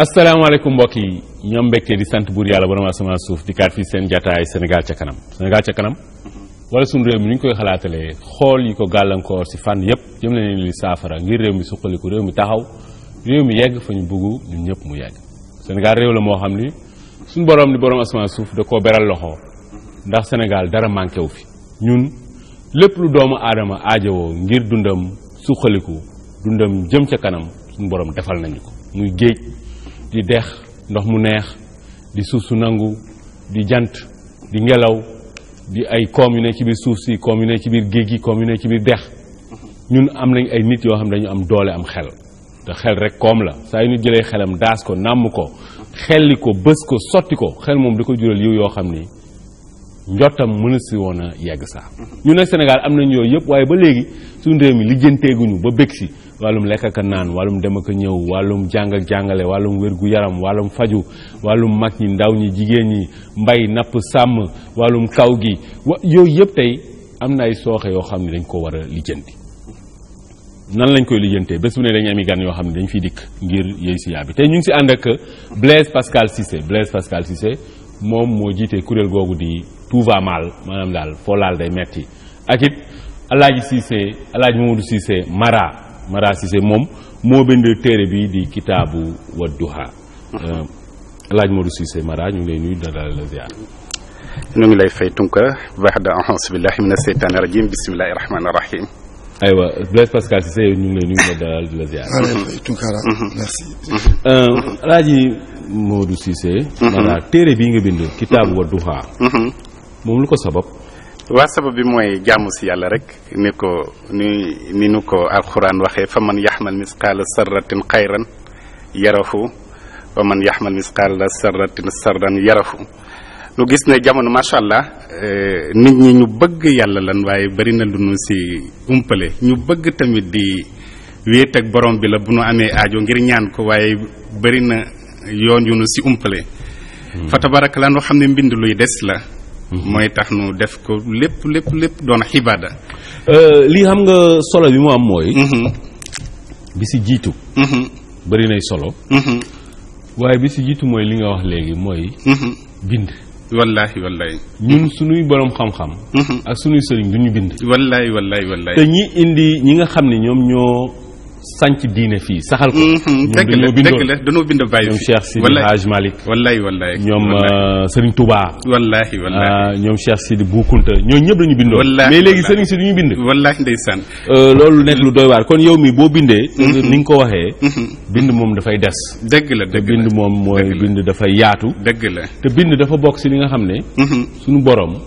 asalaamaaleykum mbokk yi ñoom mbégte di sant buur yàlla borom asamaan suuf di kaat fii seen jataay Sénégal ca kanam Sénégal ca kanam wala suñu réew mi ni ñu koy xalaatalee xool yi ko gàllankoor si fànn yépp jëm leen li saafara ngir réew mi suqaliku réew mi taxaw réew mi yegg fa ñu bëgg ñun ñëpp mu yegg Sénégal réew la moo xam ni suñu borom di borom asamaan suuf da koo beral loxo ndax Sénégal dara manqué wu fi ñun lépp lu doomu aadama aajowoo ngir dundam suqaliku dundam jëm ca kanam suñu borom defal nañu ko muy géej di dex ndox mu neex di suuf su nangu di jant di ngelaw di ay koom yu ne ci biir suuf si koom yu ne ci biir géej gi koom yu ne ci biir dex ñun am nañ ay nit yoo xam ne dañu am doole am xel te xel rek koom la saa yu ñu jëlee xelam daas ko nàmm ko xelli ko bës ko sotti ko xel moom di ko jural yiw yoo xam ni njottam mën si woon a yegg saa ñun nag Sénégal am nañ yooyu yëpp waaye ba léegi suñu réew mi lijjanteeguñu ba bég si wàllum lekk ak naan wàllum dem ak ñëw wàllum jàng ak jàngale wàllum wér-gu-yaram wàllum faju wàllum mag ñi ndaw ñi jigéen ñi mbay napp sàmm wàllum kaw gi yooyu yëpp tey am na ay sooxe yoo xam ne dañ ko war a lijjanti nan lañ koy lijjantee bés bu ne dañu ami gan yoo xam ne dañ fiy dikk ngir yëy si yàbbi tey ñu ngi si ànd ak Blaise Pascal Cissé moom moo jiite kuréel googu di tout va mal maanaam daal foo laal day metti ak it Alaaji Mamadou Cissé Mara Cissé moom moo bind téere bi di kitaabu Wadduha Alaaji Mamadou Cissé Mara ñu ngi lay nuyu dalal la ziar. ñu ngi lay fay Tunkara ba'da a'uuzu billahi mina seytaani rajiim bismillahi rahmaani rahiim. aywa Blaise Pascal Cissé ñu ngi lay nuyu dalal la ziar. Tunkara merci. Alaaji Mamadou Cissé. Mara téere bii nga bind kitaabu Wadduha. moom lu ko sabab. waa sabab bi mooy jaamu si yàlla rek ni nu ko alxuraan waxee fa man yaxmal misqaala sarratin xayran yarafu wa man yaxmal misqaala sarratin sarran yarafu nu gis ne jamono macha allah nit ñi ñu bëgg yàlla lan waaye bari na lu nu si umpale ñu bëgg tamit di wéet ak borom bi la bu nu amee aajo ngir ñaan ko waaye bari na yoon yu nu si umpale fa tabaraka lan loo xam ne mbind luy des la mooy tax nu def ko lépp doon xibaada. lii xam nga solo bi mu am mooy. bi si jiitu. bëri nay solo. waaye bi si jiitu mooy li nga wax léegi mooy. bind. wallaahi. ñun suñuy borom xam-xam. ak suñuy sëriñ du ñu bind. wallaahi. te ñi nga xam ne ñoom ñoo sànc diine fii saxal ko. dëgg la dañoo bind bàyyi ñoom Cheikh Sidi Hadj Malick. wallaahi. ñoom Serigne Touba. wallaahi. ñoom Cheikh Sidi Bou Kounta ñooñu ñëpp dañu bindoo. mais léegi Serigne si duñu bind. wallaahi ndeysaan. loolu nekk lu doy waar kon yow mi boo bindee. ni nga ko waxee. bind moom dafay des. dëgg la te bind moom mooy bind dafay yaatu. dëgg la te bind dafa bokk si li nga xam ne. suñu borom.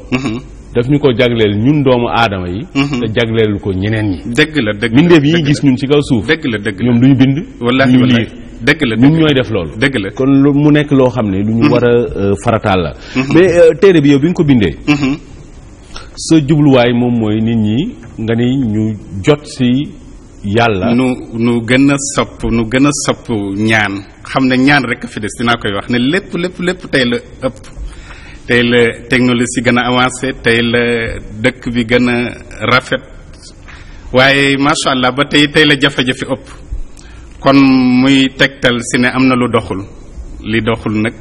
daf ñu ko jagleel ñun doomu aadama yi. te jagleelu ko ñeneen ñi. dëgg la mbindeef yi gis ñun ci kaw suuf. dëgg la ñoom duñu bind. wallaahi ñu liir dëgg la ñun ñooy def loolu. dëgg la kon mu nekk loo xam ne lu ñu war a farataal la. mais téere bi yow bi nga ko bindee. sa jubluwaay moom mooy nit ñi nga ni ñu jot si yàlla. nu gën a sopp ñaan xam ne ñaan rek a fi des dinaa koy wax ne lépp tey la ëpp. tey la technologie gën a avancé tey la dëkk bi gën a rafet waaye macha allah ba tey la jafe-jafe ëpp kon muy tegtal si ne am na lu doxul li doxul nag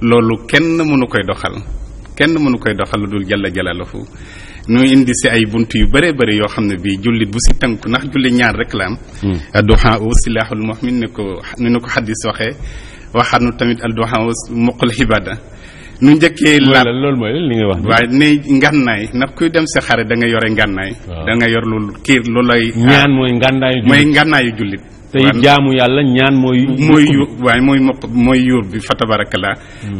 loolu kenn mënu koy doxal lu dul jalla jalaluhu nu indi si ay bunt yu bëree bëri yoo xam ne bii jullit bu si tënku ndax jullit ñaar rek la am. adduha u silahul mu'min ni ko xaddis waxee waxaanu tamit adduha u muqul xibada nu njëkkee laab loolu mooy li nga wax. waaye ne ngànnaay ndax kuy dem sa xare da nga yore ngànnaay. da nga yor lu lay. ñaan mooy ngànnaayu jullit mooy ngànnaayu jullit. te jaamu yàlla ñaan mooy yuur bi fa tabarakallah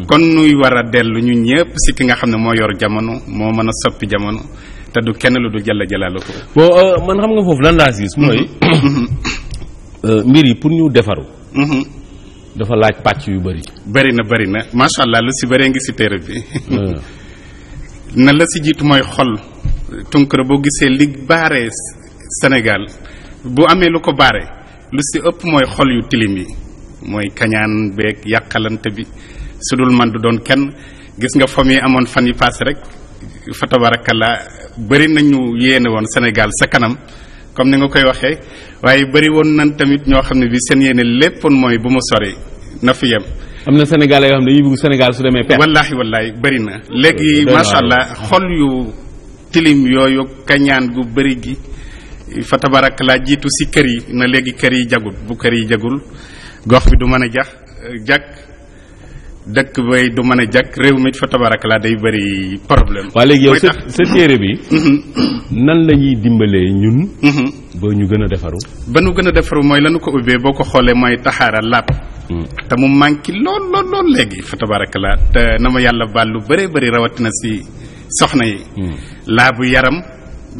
kon nuy war a dellu ñu ñëpp si ki nga xam ne moo yor jamono moo mën a soppi jamono te du kenn lu du jalla jalaaluhu. bon man xam nga foofu lan laa gis mooy. mbir yi pour ñu defaru. dafa laaj pàcc yu bëri. bëri na macha allah lu si bëree ngi si téere bi. na la si jiitu mooy xol. Tunkara boo gisee li baare Sénégal bu amee lu ko baare lu si ëpp mooy xol yu tilim yi mooy kañaan beeg yàqalante bi su dul man du doon kenn gis nga fam yi amoon fan yi paase rek fa tabarakallah bëri nañu yéene woon Sénégal sa kanam comme ni nga koy waxee waaye bëri woon nañ tamit ñoo xam ne bi seen yéene léppoon mooy bu mu sori na fi yem. am na Sénégalais yoo xam ne dañuy bëgg Sénégal su demee perte. wallaahi bëri na léegi macha allah xol yu tilim yooyu kañaan gu bëri gi fa tabarakallah jiitu si kër yi na léegi kër yi jagul bu kër yi jagul gox bi du mën a jag dëkk bay du mën a jag réew mi fa tabarakallah day bëri problème. waaw léegi yow sa téere bi nan la ñuy dimbalee ñun ba ñu gën a defaru. ba nu gën a defaru mooy lanu ko ubbee boo ko xoolee mooy taxaara laab te mu manqué lool léegi fa tabarakallah te na ma yàlla baal lu bëree bëri rawatina si soxna yi laabu yaram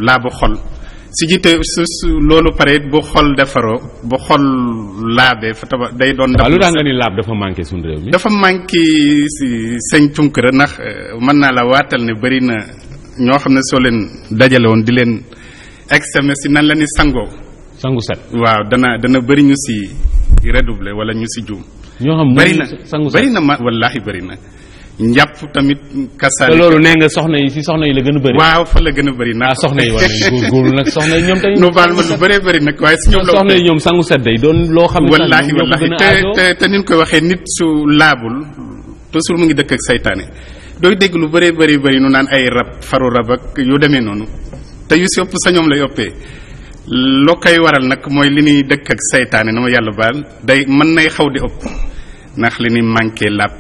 laabu xol si jiite su loolu pare bu xol defaroo bu xol laabee fa taba day doon. waaw lu tax nga ni laab dafa manqué suñu réew mi. dafa manqué si sëñ Tunkara ndax mën naa la waatal ne bëri na ñoo xam ne soo leen dajale woon di leen examen si nan la ni sangoo. sangu set. waaw dana bëri ñu si redoubler wala ñu si juum. ñoo xam bëri na sangu set bëri na ma wallaahi bëri na. njàpp tamit kasaale. te loolu nee nga soxna yi si soxna yi la gën a bëri. waaw fa la gën a bëri nag. soxna yi war nañu góorgóorlu nag soxna yi ñoom tamit. nu baal ma lu bëree bëri nag waaye si ñoom la. soxna yi ñoom sangu set day doon loo xam ne. wallaahi te ni ñu koy waxee nit su laabul toujours mu ngi dëkk ak saytaane dooy dégg lu bëree bëri nu naan ay rab faru rab ak yu demee noonu te yu si ëpp sa ñoom lay ëppee loo koy waral nag mooy li ñuy dëkk ak saytaane na ma yàlla baal day mën nay xaw di ëpp ndax li ñuy manqué laab.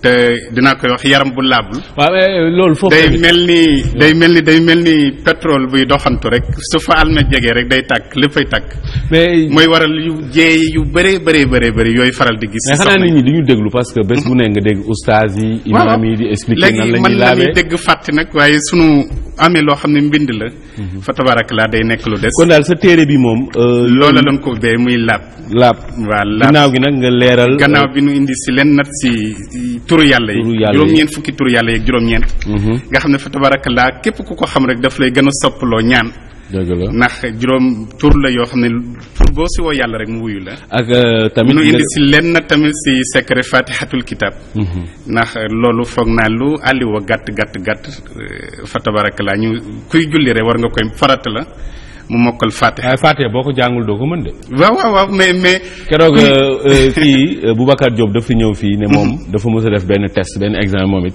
te dinaa koy wax yaram bu laabul. waaw loolu foofu day mel ni pétrole buy doxantu rek su fa almet jegee rek day tàkk léppay tàkk. mais mooy waral yu jeey yu bëree yooyu faral di gis. mais xanaa nit ñi duñu déglu parce que bés bu ne nga dégg oustaz yi. imaam yi di expliquer nan la ñuy laabee léegi mën nañu dégg fàtte nag waaye sunu amee loo xam ne mbind la. fa tabarakallah day nekk lu des. kon daal sa téere bi moom. loola doon ko bee muy laab. waaw laab ginnaaw gi nag nga leeral. gannaaw bi nu indi si leen nat si turu yàlla yi juróom-ñeent fukki turu yàlla yeeg juróom-ñeent nga xam ne fa tabarakallah képp ku ko xam rek daf lay gën a soppaloo ñaan. dëgg la ndax juróom tur la yoo xam ne pour boo si woo yàlla rek mu wuyu la. ak tamit nu indi si leen nat tamit si secret fatihatul kitab. ndax loolu foog naa lu àlliwa gàtt fa tabarakallah ñu kuy julli rek war nga koy farata la mu mokkal Fatiha. waaye Fatiha boo ko jàngul doo ko mën de. waaw mais. keroog fii Boubacar Diop dafa ñëw fii ne moom dafa mës a def benn test benn examen moom it.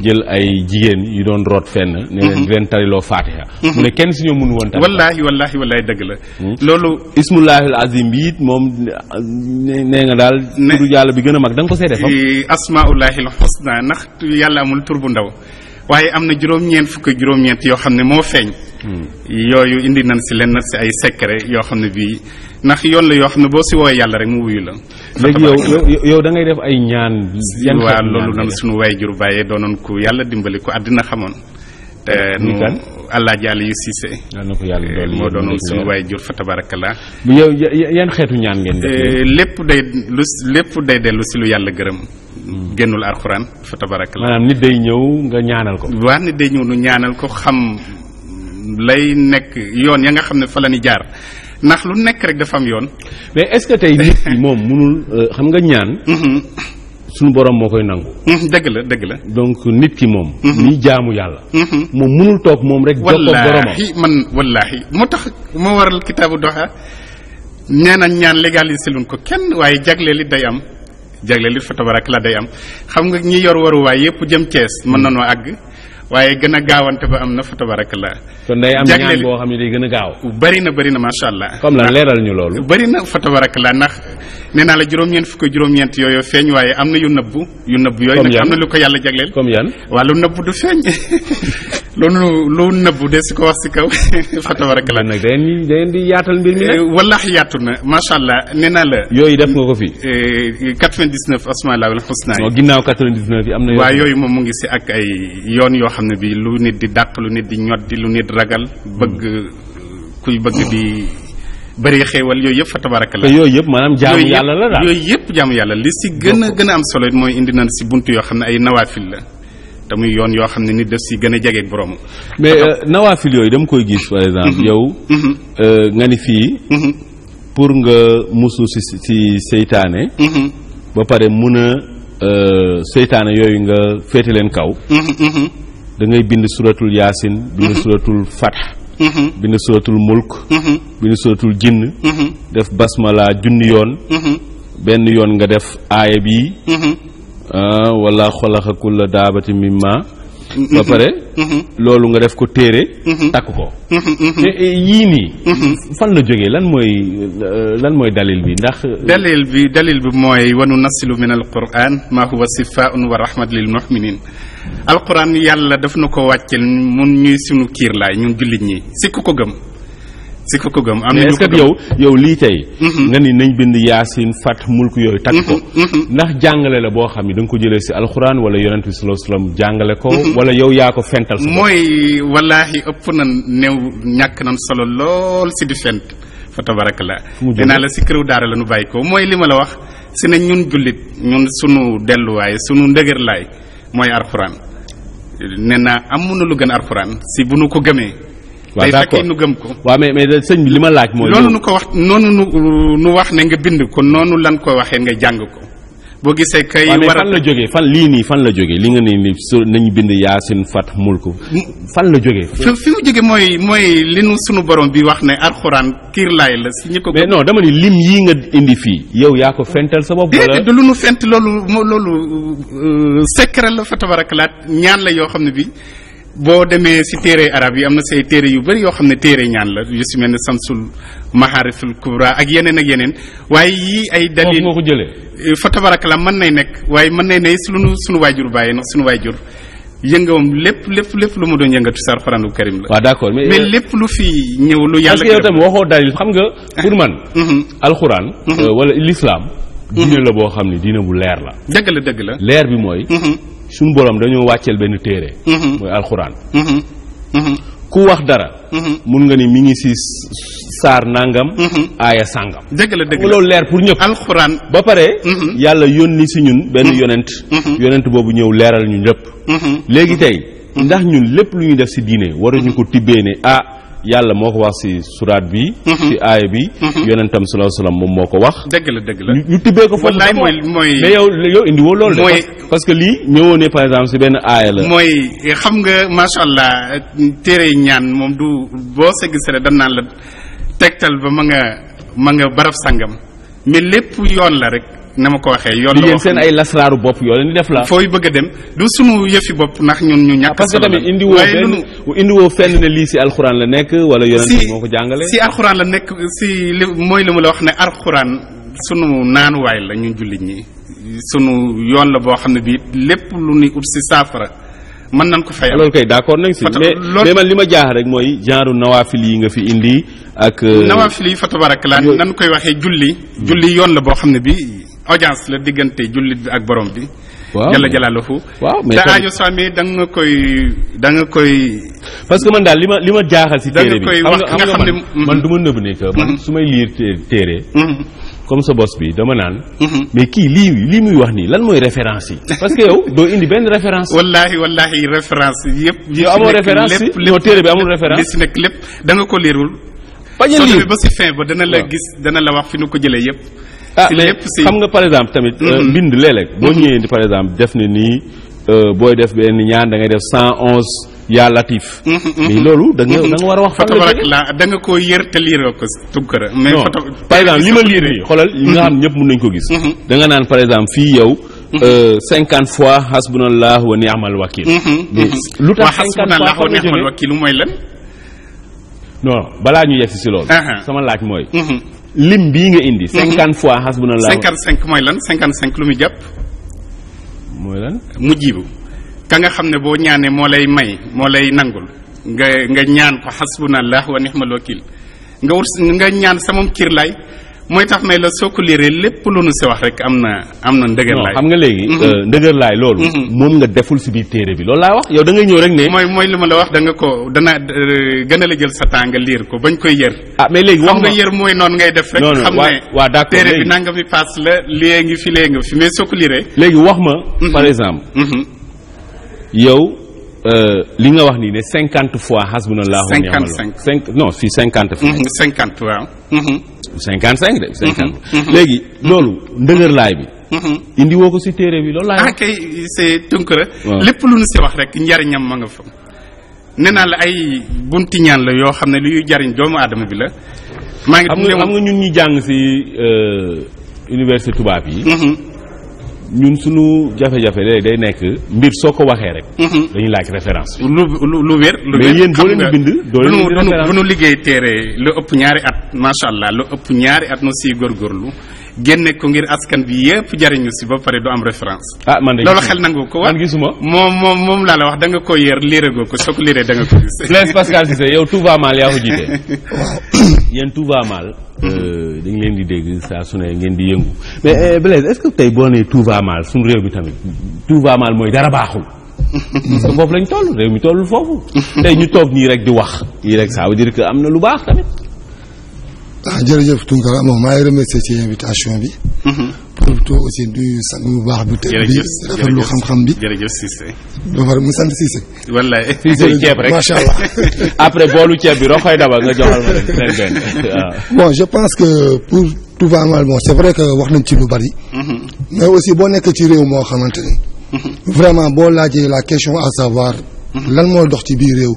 jël ay jigéen yu doon root fenn. ne leen di leen tariloo Fatiha. mu ne kenn si ñoom mënu woon tari. wallaahi dëgg la. loolu. ismullahil azim bi it moom nee nga daal. turu yàlla bi gën a mag da nga ko seede fam. asmaullahil husna ndax yàlla amul tur bu ndaw. waaye am na juróom-ñeent yoo xam ne moo feeñ. yooyu indi nañ si leen si ay secret yoo xam ne bii ndax yoon la yoo xam ne boo si woowee yàlla rek mu wuyu la. léegi yow da ngay def ay ñaan. yan waaw loolu nan suñu waajur bàyyee doonoon ku yàlla dimbali ko àddina xamoon. te nu Alaaji Aliou Cissé. moo doonoon suñu waajur fa tabarakallah. yow yan xeetu ñaan ngeen def. lépp day dellu si lu yàlla gërëm. génnul alxuraan fa tabarakallah. maanaam nit day ñëw nga ñaanal ko. waa nit day ñëw nu ñaanal ko xam lay nekk yoon ya nga xam ne fa la ni jaar ndax lu nekk rek dafa am yoon. mais est-ce que tey nit ki moom mënul xam nga ñaan. suñu borom moo koy nangu. dëgg la. donc nit ki moom. ñi jaamu yàlla. moom mënul toog moom rek. jokkoo ak boromam wallaahi moo tax moo waral kitaabu doxa nee na ñaan légalisé luñ ko kenn waaye jagleel li day am. jagleel it fa tabarakallah day am xam nga ñi yor waruwaay yëpp jëm Cees mën nanoo àgg waaye gën a gaawante ba am na fa tabarakallah. kon day am ñaan boo xam ne day gën a gaaw. bëri na macha allah. comme la leeral ñu loolu. bëri na fa tabarakallah ndax nee naa la juróom-ñeent yooyu feeñ waaye am na yu nëbbu yooyu nag am na lu ko yàlla jagleel. comme yan waa lu nëbbu du feeñ loolu lu nëbbu de si ko wax si kaw fa tabarakallah. nag da di yaatal mbir mi nag. wallaahi yaatu na macha allah nee naa la. yooyu def nga ko fi. 99 asmaa'ul husna yi. ginnaaw 99 yi am na. waaw yooyu moom mu ngi si ak ay yoon yoo xam ne bii lu nit di dàq lu nit di ñoddi lu nit ragal kuy bëgg di bëri xéewal yooyu yëpp fa tabarakallah. te yooyu yëpp maanaam jaamu yàlla la daal yooyu yëpp jaamu yàlla li si gën a am solo mooy indi nañ si buntu yoo xam ne ay nawaafil la te muy yoon yoo xam ne nit daf si gën a jegeeg borom. mais nawaafil yooyu dama koy gis par exemple. yow nga ni fii. pour nga musu si seytaane. ba pare mun a seytaane yooyu nga féete leen kaw. da ngay bind suratul yaasin. bind suratul fatx. bind suratul mulk. bind suratul jinn. def basmala junni yoon. benn yoon nga def aaya bi wala xalaqa kulla daabati mimma ba pare loolu nga def ko téere takk ko yii nii fan la jógee lan mooy dalil bi ndax dalil bi mooy wanu nasilu min alquran ma huwa sifaun wa rahmat lil mu'minin alquran yàlla daf na ko wàccel mun ñuy sunu kiir laay ñun jullit ñi si ku ko gëm am na est-ce que yow lii tey nga ni nañ bind yaasin fat mulk yooyu takk ko ndax jàngale la boo xam ne da nga ko jëlee si alxuraan wala yonent bi sallallahu alayhi wasallam jàngale ko wala yow yaa ko fental sa mooy wallaahi ëpp na néew ñàkk nañ solo lool si di fent fa tabarakallah dinaa la si këru daara la nu bàyyi ko mooy li ma la wax si na ñun jullit ñun sunu delluwaay sunu ndëgër laay mooy alxuraan nee naa amuñu lu gën alxuraan si bu nu ko gëmee waaw d'accord nu gëm ko. waaw mais sëñ bi li ma laaj mooy. loolu nu ko wax noonu nu wax ne nga bind ko noonu lan ko waxee nga jàng ko boo gisee kay. war a fan la jógee lii nii fan la jógee li nga ni nañu bind yaasin fat mulku fan la jógee. fi mu jógee mooy li nu sunu borom bi wax ne alxuraan kiirlaay la si ñi ko. mais non dama ni lim yii nga indi fii yow yaa ko fental sa bopp. wala du lu nu fent loolu secret la fa tabarakalaat ñaan la yoo xam ne bi boo demee si téere arab yi am na say téere yu bëri yoo xam ne téere ñaan la yu si mel ne samsul mahariful kubra ak yeneen waaye yii ay dalil moo ko jëlee fa tabarakala mën nay nekk waaye mën nay ne si sunu waajur bàyyi ndax sunu waajur yëngawam lépp lu mu doon yëngatu si alxuraanul karim la. waaw d'accord mais lépp lu fi ñëw lu yàlla. parce que yow tam waxoo dalil xam nga pour man. alxuraan. wala l'islam. diine la boo xam ne diine bu leer la. dëgg la. leer bi mooy. suñu borom dañoo wàcceel benn téere. mooy alxuraan. ku wax dara. mun nga ni mi ngi si saar nangam. aaya sangam. dëgg la loolu leer pour ñëpp. alxuraan ba pare. yàlla yónni si ñun benn yonent boobu ñëw leeral ñu ñëpp. léegi tey. ndax ñun lépp lu ñu def si diine waruñu ko tibbee ne yàlla moo ko wax ci suraat bi. ci aaya bi. yonentam sallallahu alayhi wasallam moom moo ko wax. dëgg la ñu tibbee ko foofu. wallaay mooy mais yow indi woo loolu de. parce que lii ñëwoon ne par exemple ci benn aaya la. mooy xam nga macha allah téere ñaan moom du boo sa gis rek dañ naan la tegtal ba ma nga barab sangam mais lépp yoon la rek. na ma ko waxee yoon la wax seen ay lasraaru bopp yoo leen di def la. fooy bëgg a dem du sunu yëfi bopp ndax ñun ñu ñàkk. parce que tamit indiwoo fenn ne lii ci alxuraan la nekk wala yonent moo ko jàngale. ci alxuraan la nekk mooy li mu la wax ne alxuraan sunu naanuwaay la ñun jullit ñi sunu yoon la boo xam ne bii lépp lu ni ut ci saafara mën nañ ko fayal. loolu kay d'accord nañ ci mais man li ma jaax rek mooy genre nawaafil yi nga fi indi ak. nawaafil yi fa tabarakallah nan koy waxee julli yoon la boo xam ne bii. audience la diggante jullit bi ak borom bi. waaw jalla jalaaluhu. waaw mais te aajo sami da nga koy. parce que man daal li ma jaaxal ci téere bi. xam nga man du ma nëbb ne que man su may liir téere. comme sa bos bi dama naan. mais kii lii muy wax nii lan mooy référence yi. parce que yow doo indi benn référence. wallahi référence yëpp. yow amoo référence si lépp téere bi amul référence. li si nekk lépp da nga ko liirul. bañ a liir ba si fin ba dana la gis dana la wax fi nu ko jëlee yëpp. mais xam nga par exemple tamit. mbind léeg-léeg boo ñëwee par exemple def ne nii booy def benn ñaan da ngay def 111 yaa latif. mais loolu da nga war a wax fan la jógee da nga koo yër te liiroo ko tunkara. mais par exemple li ma liir nii xoolal yi nga xam ñëpp mën nañu ko gis. da nga naan par exemple fii yow. 50 fois hasbunallah wa ni'mal wakil. mais lu tax 50 fois wa ni'mal wakil mooy lan. non balaa ñu yegsi si loolu. sama laaj mooy. lim bii nga indi. 50 fois hasbunallah. 55 mooy lan 55 lu muy jàpp. mooy lan. mu jiibu ka nga xam ne boo ñaanee moo lay may moo lay nangul nga ñaan ko hasbunallah wa ni'mal wakil nga ñaan sa moom kiir laay mooy tax may la soo ko liiree lépp lu nu si wax rek am na ndëgër laay. xam nga léegi. ndëgër laay loolu. moom nga deful si biir téere bi loolu laa wax yow da ngay ñëw rek ne. mooy li ma la wax da nga ko dana gën a la jël sa temps nga liir ko bañ koy yër. mais léegi wax nga yër mooy noonu ngay def rek. xam ne waa d'accord téere bi nanga mi paas la lee ngi fi lee nga fi mais soo ko liiree. léegi wax ma. par exemple. yow li nga wax nii ne 50 fois hasbunallahu wa ni'mal wakil. 55 non fii 50. 50 waaw. 55 de 50. léegi loolu ndëgërlaay bi. indi woo ko ci téere bi loolu laay. kay c'est tunkara. lépp lu nu ci wax rek njariñam ma nga fa. nee naa la ay bunti ñaan la yoo xam ne luy jariñ doomu aadama bi la. maa ngi xam nga ñun ñi jàng ci université tubaab yi. ñun suñu jafe-jafe léegi day nekk mbir soo ko waxee rek. dañuy laaj référence. lu wér. mais yéen boo leen di bind doo leen di référence bu nu liggéey téere lu ëpp ñaari at macha allah lu ëpp ñaari at nu siy góorgóorlu génne ko ngir askan bi yëpp jariñu si ba pare du am référence. man de loolu xel nangu ko wax man gisuma. moom laa la wax da nga ko yër liiragoo ko soo ko liiree da nga ko gis. Blaise Pascal Cissé yow tout va mal yaa ko jiite. yéen tout va mal. dañ leen di dégg saa su ne ngeen di yëngu mais Blaise est-ce que tey boo nee tout va mal suñu réew mi tamit tout va mal mooy dara baaxul. parce que foofu lañ toll réew mi tollul foofu. tey ñu toog nii rek di wax yi rek ça veut dire que am na lu baax tamit. jërëjëf Tounkara moom maa ngi remercier ci invitation bi. pour toi aussi nuyu sang bu baax bi. jërëjëf rafetlu xam-xam bi. jërëjëf Cissé. ba pare mu sant Cissé. wallaay Cissé ceeb rek macha allah. après boolu ceeb bi roxoy daba nga joxal ma leen benn waaw. bon je pense que pour tout va mal bon c'est vrai que wax nañ ci lu bari. mais aussi boo nekk ci réew moo xamante ni. vraiment boo laajee la question à savoir. lan moo dox ci biir réew.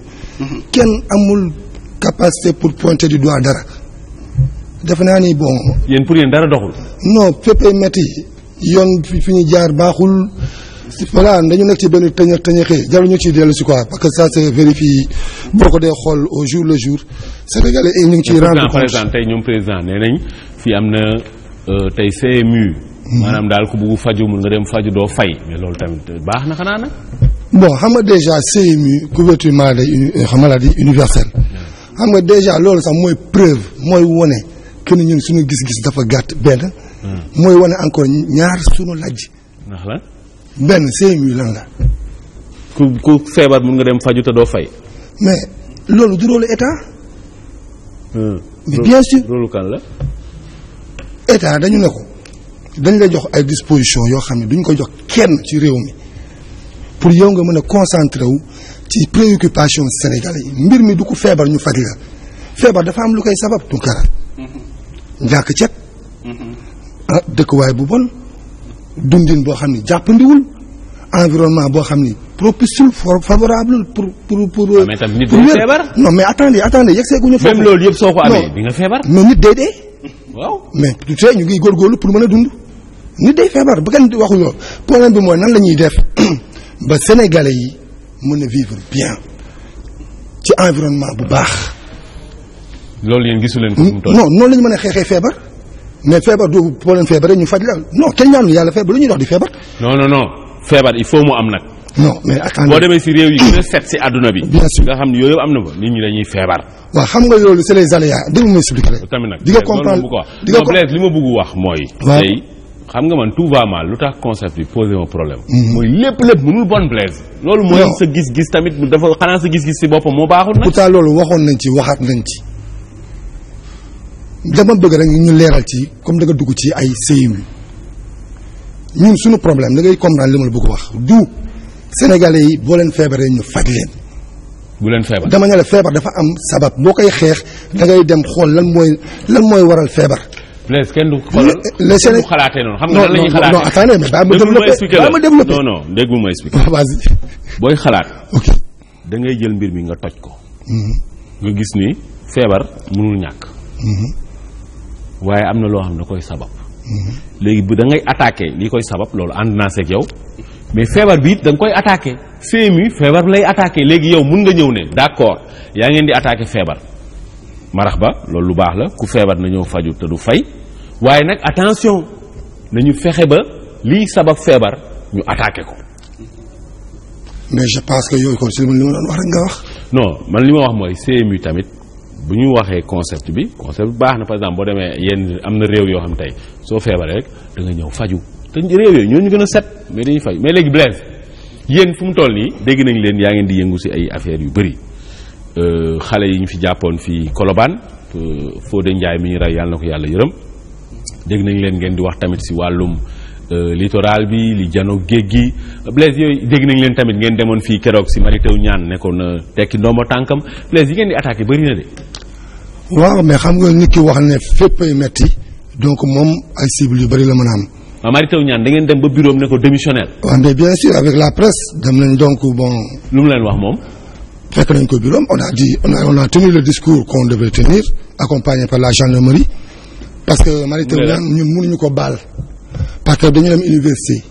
kenn amul capacité pour pointer du doigt dara. defe naa ni bon. yéen pour yéen dara doxul. non fépp métti yoon fi ñu jaar baaxul voilà dañu nekk ci benn tëñëxee jaruñu ci dellu si quoi parce que ça se vérifie boo ko dee xool au jour le jour Sénégalais yi ñu ngi ciy rendre compte. par exemple tey ñoom président nee nañ fii am na tey CMU. maanaam daal ku bugg faju mun nga dem faju doo fay mais loolu tamit baax na xanaa nag. bon xam nga déjà CMU couverture maladie universelle xam nga déjà loolu sax mooy preuve mooy wone que ñun suñu gis-gis dafa gàtt benn. mooy wane encore ñaar suñu lajj. ndax la. benn CMU lan la. ku feebar mun nga dem faju te doo fay. mais loolu du rôle état. mais bien sûr rôle kan la. état dañu ne ko dañ lay jox ay dispositions yoo xam ne duñ ko jox kenn ci réew mi pour yow nga mën a concentré wu ci préoccupation sénégalais yi mbir mi du ko feebar ñu faj la feebar dafa am lu koy sabab Tounkara. njàkk cet dëkkuwaay bu bon dundin boo xam ni jàppandiwul environnement boo xam ni propice favorable pour. mais tam nit day feebar. non mais attendez yegg seeguñu foofu. même loolu yëpp soo ko amee di nga feebar. mais nit day dee. waaw mais du tee ñu ngi góorgóorlu pour mën a dund. nit day feebar ba kenn waxu loolu problème bi mooy nan la ñuy def ba sénégalais yi mën a vivre bien ci environnement bu baax. loolu yéen gisu leen ko. non noonu la ñu mën a xeexee feebar mais feebar du problème feebar rek ñu faj la non kenn ñaanu yàlla feebar lu ñuy dox di feebar. non feebar il faut mu am nag. non mais attendez boo demee si réew yi gën a set si àdduna bi. bien sûr nga xam ne yooyu am na fa nit ñi dañuy feebar. waaw xam nga loolu c'est les aléas dégg nga ma expliquer rek. tamit nag di nga comprendre di nga Blaise li ma bëgg wax mooy. waaw tey xam nga man tout va mal lu tax concept bi posé ma problème. mooy lépp mënul bon Blaise. loolu mooy sa gis-gis tamit dafa xanaa sa gis-gis si boppam moo baaxul nag. pourtant loolu waxoon nañ ci waxaat nañ ci. dama bëgg rek ñu leeral ci comme da nga dugg ci ay CMU ñun suñu problème da ngay comprendre li ma la bëgg wax du Sénégalais yi boo leen feebaree ñu faj leen. bu leen feebar dama ne la feebar dafa am sabab boo koy xeex da ngay dem xool lan mooy waral feebar. Blaise kenn du xalaatee noonu xam nga lan la ñuy xalaatee. non attendez mais bàyyi ma développé non déggu ma expliqué. vas-y. booy xalaat. ok da ngay jël mbir mi nga toj ko. nga gis ni feebar mënul ñàkk. waaye am na loo xam ne da koy sabab. léegi bu da ngay attaqué li koy sabab loolu ànd naa seeg yow mais feebar bi it da nga koy attaqué CMU feebar lay attaqué léegi yow mun nga ñëw ne d'accord yaa ngeen di attaqué feebar marax ba loolu lu baax la ku feebar na ñëw faju te du fay waaye nag attention nañu fexe ba liy sabab feebar ñu attaqué ko. mais je pense que yooyu kon si li ma doon wax rek nga wax. non man li ma wax mooy CMU tamit. bu ñu waxee concept bi baax na par exemple boo demee yenn am na réew yoo xam tey soo feebaree rek da nga ñëw faju te réew yooyu ñoo ñu gën a set mais dañuy faju mais léegi Blaise yéen fu mu toll nii dégg nañ leen yaa ngeen di yëngu si ay affaires yu bëri xale yi ñu fi jàppoon fii Colobane Fodé Ndiaye mi ñu rey yàlla na ko yàlla yërëm dégg nañ leen ngeen di wax tamit si wàllum littoral bi li jano géej gi Blaise yooyu dégg nañ leen tamit ngeen demoon fii keroog si Mary Teuw Niane nekkoon na tekki ndombo tànkam Blaise yi ngeen di attaqué bëri na de. waaw mais xam nga nit ki wax ne fépp ay metti donc moom ay cibles yu bëri la mën a am. waaw Mary Teuw Niane da ngeen dem ba bureau am ne ko démissionnel. waaw mais bien sûr avec la presse dem nañ donc bon. lu mu leen wax moom. fekk nañ ko bureau am on a tenu le discours qu'on devait tenir accompagné par la gendarmerie parce que Mary Teuw Niane ñun mënuñu ko baal parce que dañu dem université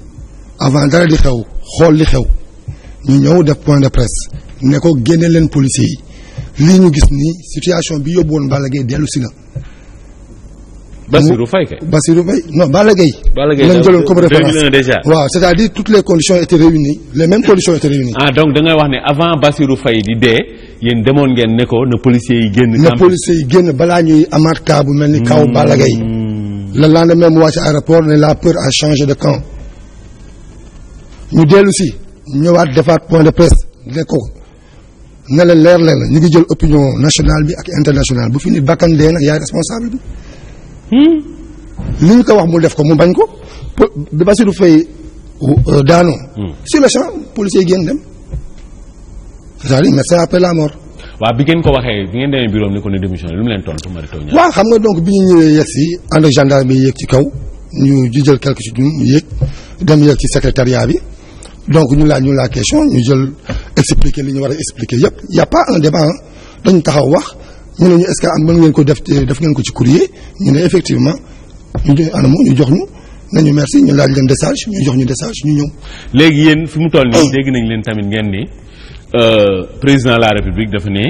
avant dara di xew xool li xew ñu ñëw def point de presse ne ko génne leen policiers yi lii ñu gis nii situation bi yóbbu woon Balla Gaye dellu si na. Bassirou Faye kay. Bassirou Faye non Balla Gaye. lañ jëloon comme référence déjà. waaw c'est-à-dire toutes les conditions étaient réunies les mêmes conditions étaient réunies. ah donc da ngay wax ne avant Bassirou Faye di dee yéen demoon ngeen ne ko na policiers yi génn. na policiers yi génn balaa ñuy amaat cas bu mel ni kaw Balla Gaye. le lendemain mu wàcc aéroport ne la peur a changé de camp. ñu dellu si ñëwaat defaat point de presse ne ko ne la leer leen ñu ngi jël opinion nationale bi ak internationale bu fi nit bakkan dee nag yaay responsable bi. li ñu ko wax mu def ko mu bañ ko bi Bassirou Faye daanoo. sur le champ policier yi génn dem c'est-à-dire médecin après la mort. waaw bi ngeen ko waxee bi ngeen demee bureau ni ko ne démission lu mu leen tontu Mary Teuw Niane. waaw xam nga donc bi ñu ñëwee yegg si ànd ak gendarme yi yéeg ci kaw ñu jël quelque ci ñun ñu yéeg dem yéeg ci secrétariat bi donc ñu laaj ñu la question ñu jël expliquer li ñu war a expliquer yëpp y a pas un débat dañu taxaw wax. ñu ne ñu est-ce que am mën ngeen ko def ngeen ko ci courrier ñu ne effectivement ñu jox ñu nañu merci ñu laaj leen décharge ñu jox ñu décharge ñu ñëw. léegi yéen fi mu toll nii dégg nañ leen tamit ngeen ni président de la république dafa ne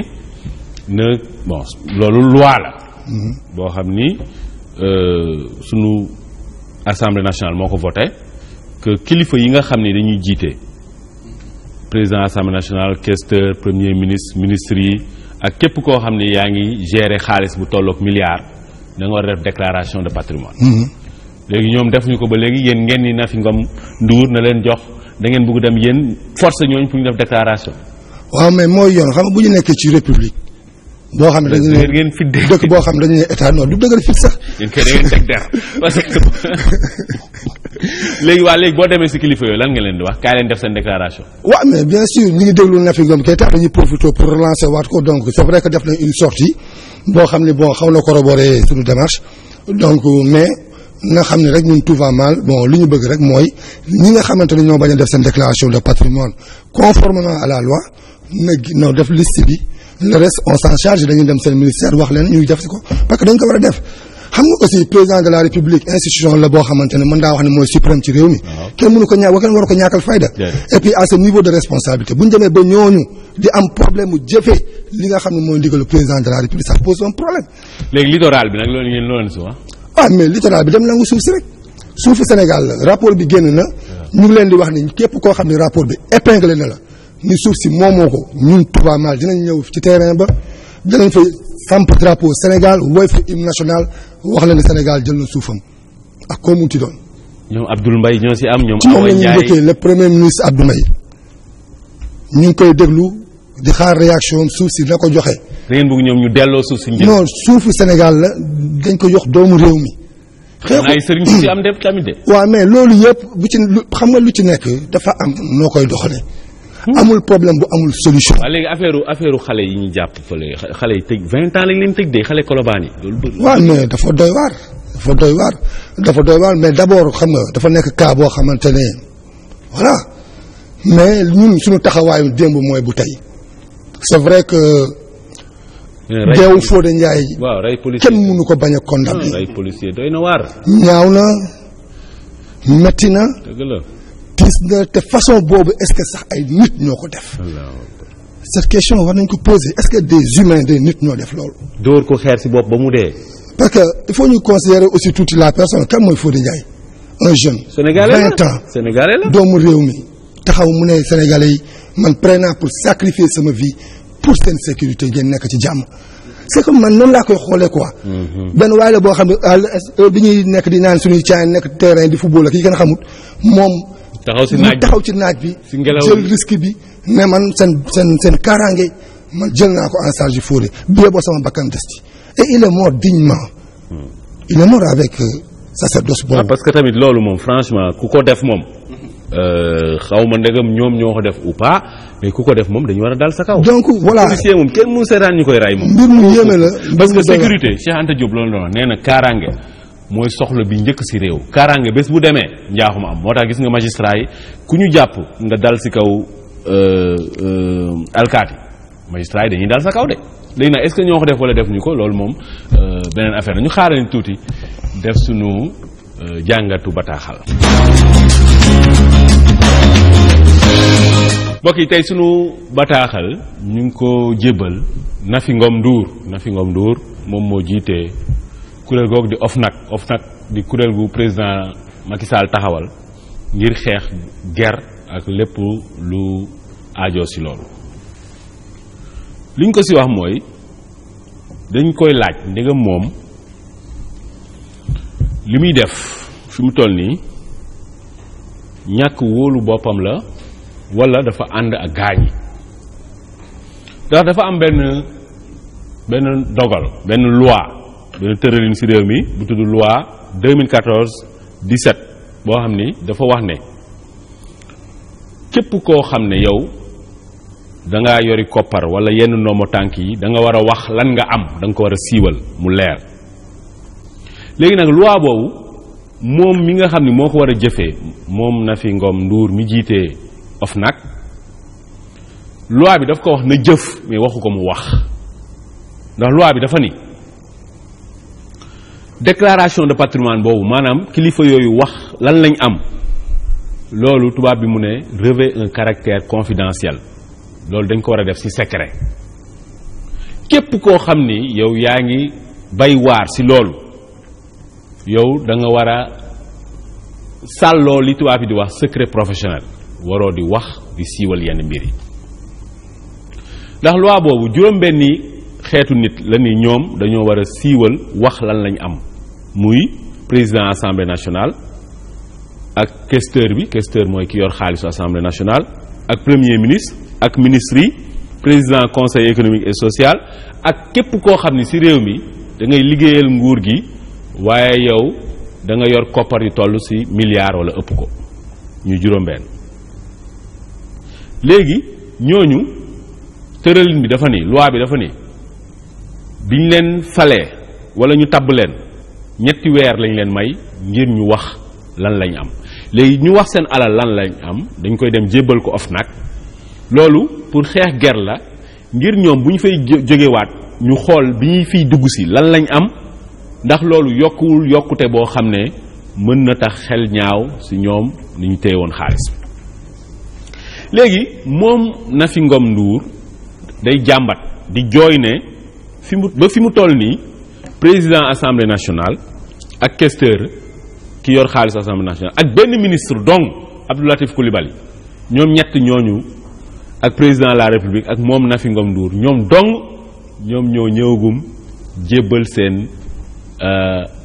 na bon loolu loi la. boo xam ni sunu assemblée nationale moo ko voté que kilifa yi nga xam ni dañuy jiite président assemblée nationale questeur premier ministre ministre yi. ak képp koo xam ne yaa ngi gérer xaalis bu tollook milliard da nga war a def déclaration de patrimoine. léegi ñoom defuñu ko ba léegi yéen ngeen ni Nafi Ngom Ndour na leen jox da ngeen bëgg dem yéen force ñooñu pour ñu def déclaration. waaw mais mooy yoon xam nga bu ñu nekkee ci république. boo xam ne dañu ne ngeen fit de dëkk boo xam ne dañu ne état non du dëgër fit sax. yéen kay da ngeen teg der parce que léegi boo demee si kilifa yooyu lan nga leen di wax kaay leen def seen déclaration. waaw mais bien sûr ñi ngi déglu Nafi Ngom Keïta dañuy profité pour relancer waat ko donc c'est vrai que def nañ une sortie boo xam ne bon xaw na corroborer suñu démarche donc mais na xam ne rek ñun tout va mal bon li ñu bëgg rek mooy ñi nga xamante ne ñoo bañ a def seen déclaration de patrimoine conformément à la loi na def liste bi le reste on s'en charge dañuy dem seen ministère wax leen ñuy def si ko parce que dañ ko war a def. xam nga aussi président de la république institution la boo xamante ne mën daa wax ne mooy suprême ci réew mi kenn mënu ko kenn waru ko ñàkkal fayda et puis à ce niveau de responsabilité bu ñu demee ba ñooñu di am problème mu jëfee li nga xam ne mooy ndigalu président de la république ça pose un problème. léegi littoral bi nag loolu ngeen loolu si wax. ah mais littoral bi dem nangu suuf si rek suufu Sénégal la rapport bi génn na ñu ngi leen di wax ni képp koo xam ne rapport bi épinglé na la ni suuf si moomoo ko ñun tout va mal dinañ ñëw ci terrain ba dinañ fa samp drapeau Sénégal woy fa hymne national wax la ne Sénégal jël na suufam ak koo munti doon. ñoom Abdoul Mbaye ñoo si am ñoom. ci moom la ñuy njëkkee le premier ministre Abdoul Mbaye ñu ngi koy déglu di xaar réaction suuf si na ko joxe. da ngeen bëgg ñoom ñu delloo suuf si njëriñ. non suufu Sénégal la dañ ko jox doomu réew mi. xeexu ay sëriñ si am de tamit de. waaw mais loolu yëpp bu ci xam nga lu ci nekk dafa am noo koy doxalee. amul problème bu amul solution. waaw léegi affaire xale yi ñu jàpp fële xale yi tëj 20 ans lañ leen tëj de xale Colobane yi loolu bëri. waaw mais dafa doy waar mais d'abord xam nga dafa nekk cas boo xamante ne voilà mais ñun suñu taxawaayu démb mooy bu tey c'est vrai que. deewu Fodé Ndiaye. waaw rey policier kenn mënu ko bañ a condamné. rey policier doy na waar. ñaaw na metti na. dëgg la. tiis na te façon boobu est-ce que sax ay nit ñoo ko def. cette question war nañ ko poser est-ce que des humains des nit ñoo def loolu. dóor ko xeer ci bopp ba mu dee. parce que il faut ñu considérer aussi tuuti la personne kan mooy Fodé Ndiaye un jeune. Sénégalais la 20 ans Sénégalais la doomu réew mi taxaw mu ne Sénégalais yi man prêt naa pour sacrifier sama vie pour seen sécurité ngeen nekk ci jàmm. c'est comme man noonu laa koy xoolee quoi. benn waay la boo xam ne bi ñuy nekk di naan suñuy caa nekk terrain di football ak yi gën a xamut moom. taxaw ci naaj bi jël risque bi mais man seen kaaraange man jël naa ko en charge Fodé bie boo sama bakkan des ci et il est mort dignement il est mort avec sacerdoce boobu. parce que tamit loolu moom franchement ku ko def moom xaw ma ndegam ñoom ñoo ko def ou pas mais ku ko def moom dañu war a dal sa kaw. donc voilà policier moom kenn mu seetaan ñu koy rey moom. mbir mu yéeme la. parce que sécurité Cheikh Anta Diop loolu la nee na kaaraange mooy soxla bi njëkk ci réew. kaaraange bés bu demee njaaxuma am moo tax gis nga magistrat yi ku ñu jàpp nga dal ci kaw alkaati magistrat yi dañuy dal sa kaw de léegi nag est-ce que ñoo ko def wala defuñu ko loolu moom beneen affaire la ñu xaaral tuuti. def sunu jàngatu bataaxal. mbokk yi tey sunu bataaxal ñu ngi ko jébbal Nafi Ngom Ndour moom moo jiite kuréel googu di OFNAC di kuréel gu président Macky Sall taxawal ngir xeex guerre ak lépp lu aajo ci loolu. liñ ko ci wax mooy dañ koy laaj ndegam moom li muy def fi mu toll nii ñàkk wóolu boppam la walla dafa ànd ak gaañi ndax dafa am benn dogal benn loi benn tëralin ci réew mi bu tudd loi 2014-17 boo xam ni dafa wax ne képp koo xam ne yow da ngaa yori koppar walla yenn ndombo tànk yi da nga war a wax lan nga am da nga ko war a siiwal mu leer. léegi nag loi boobu moom mi nga xam ni moo ko war a jëfee moom Nafi Ngom Ndour mi jiitee OFNAC loi bi daf ko wax na jëf mais waxu ko mu wax ndax loi bi dafa ni déclaration de patrimoine boobu maanaam kilifa yooyu wax lan lañ am loolu tubaab bi mu ne revêt un caractère confidentiel loolu dañ ko war a def ci secret képp koo xam ni yow yaa ngi bay waar ci loolu yow da nga war a sàlloo li tubaab bi di wax secret professionnel waroo di wax di siiwal yenn mbir yi ndax loi boobu juróom-benni xeetu nit la ni ñoom dañoo war a siiwal wax lan lañ am muy président assemblée nationale ak questeur mooy ki yor xaalisu assemblée nationale ak premier ministre ak ministre yi président conseil économique et social ak képp koo xam ni ci réew mi da ngay liggéeyal nguur gi waaye yow da nga yor koppar yu toll ci milliard walla ëpp ko ñu juróom-benn. léegi ñooñu tëralin bi dafa ni loi bi dafa ni biñ leen falee walla ñu tabb leen ñetti weer lañ leen may ngir ñu wax lan lañ am léegi ñu wax seen alal lan lañ am dañ koy dem jébbal ko OFNAC loolu pour xeex ger la ngir ñoom bu ñu fay jógewaat ñu xool bi ñuy fiy dugg ci lan lañ am ndax loolu yokkuwul yokkute boo xam ne mën na tax xel ñaaw ci ñoom ni ñu téye woon xaalis. léegi moom Nafi Ngom Ndour day jàmbat di jooy ne fi mu toll nii président assemblée nationale ak questeur ki yor xaalis assemblée nationale ak benn ministre dong Abdou Latif Coulibaly ñoom ñett ñooñu ak président de la république ak moom Nafi Ngom Ndour ñoom dong ñoom ñoo ñëwagum jébbal seen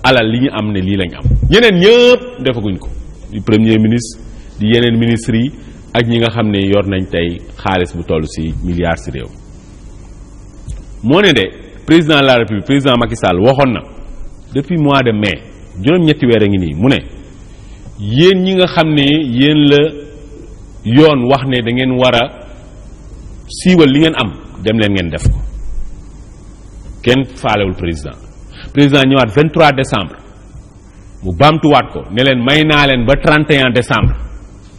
alal li ñu am ne lii lañ am ñeneen ñëpp defaguñ ko di premier ministre di yeneen ministres yi ak ñi nga xam ne yor nañ tey xaalis bu toll ci milliards ci réew moo ne de président de la république président Macky Sall waxoon na depuis mois de mai juróom-ñetti weer a ngi nii mu ne yéen ñi nga xam ne yéen la yoon wax ne da ngeen war a siiwal li ngeen am dem leen ngeen def ko kenn faalewul président ñëwaat 23 décembre mu baamtuwaat ko ne leen may naa leen ba 31 décembre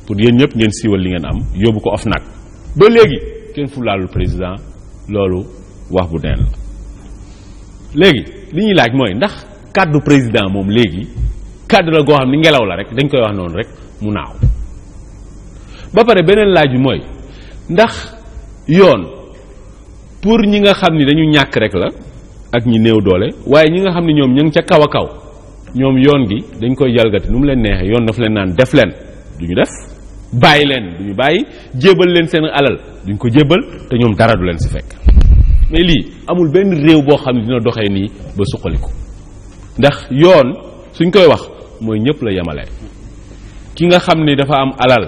pour yéen ñëpp ngeen siiwal li ngeen am yóbbu ko OFNAC ba léegi kenn fulaalul président loolu wax bu deen la. léegi li ñuy laaj mooy ndax kàddu président moom léegi kàddu la goo xam ni ngelaw la rek dañ koy wax noonu rek mu naaw ba pare beneen laaj bi mooy ndax yoon pour ñi nga xam ni dañu ñàkk rek la ak ñi néew doole waaye ñi nga xam ne ñoom ñu ngi ca kaw a kaw ñoom yoon gi dañ koy jalgati nu mu leen neexee yoon dafa leen naan def leen du ñu def bàyyi leen du ñu bàyyi jébal leen seen alal duñ ko jébal te ñoom dara du leen ci fekk mais lii amul benn réew boo xam ne dina doxee nii ba suqaliku ndax yoon suñ koy wax mooy ñëpp la yemale ki nga xam ni dafa am alal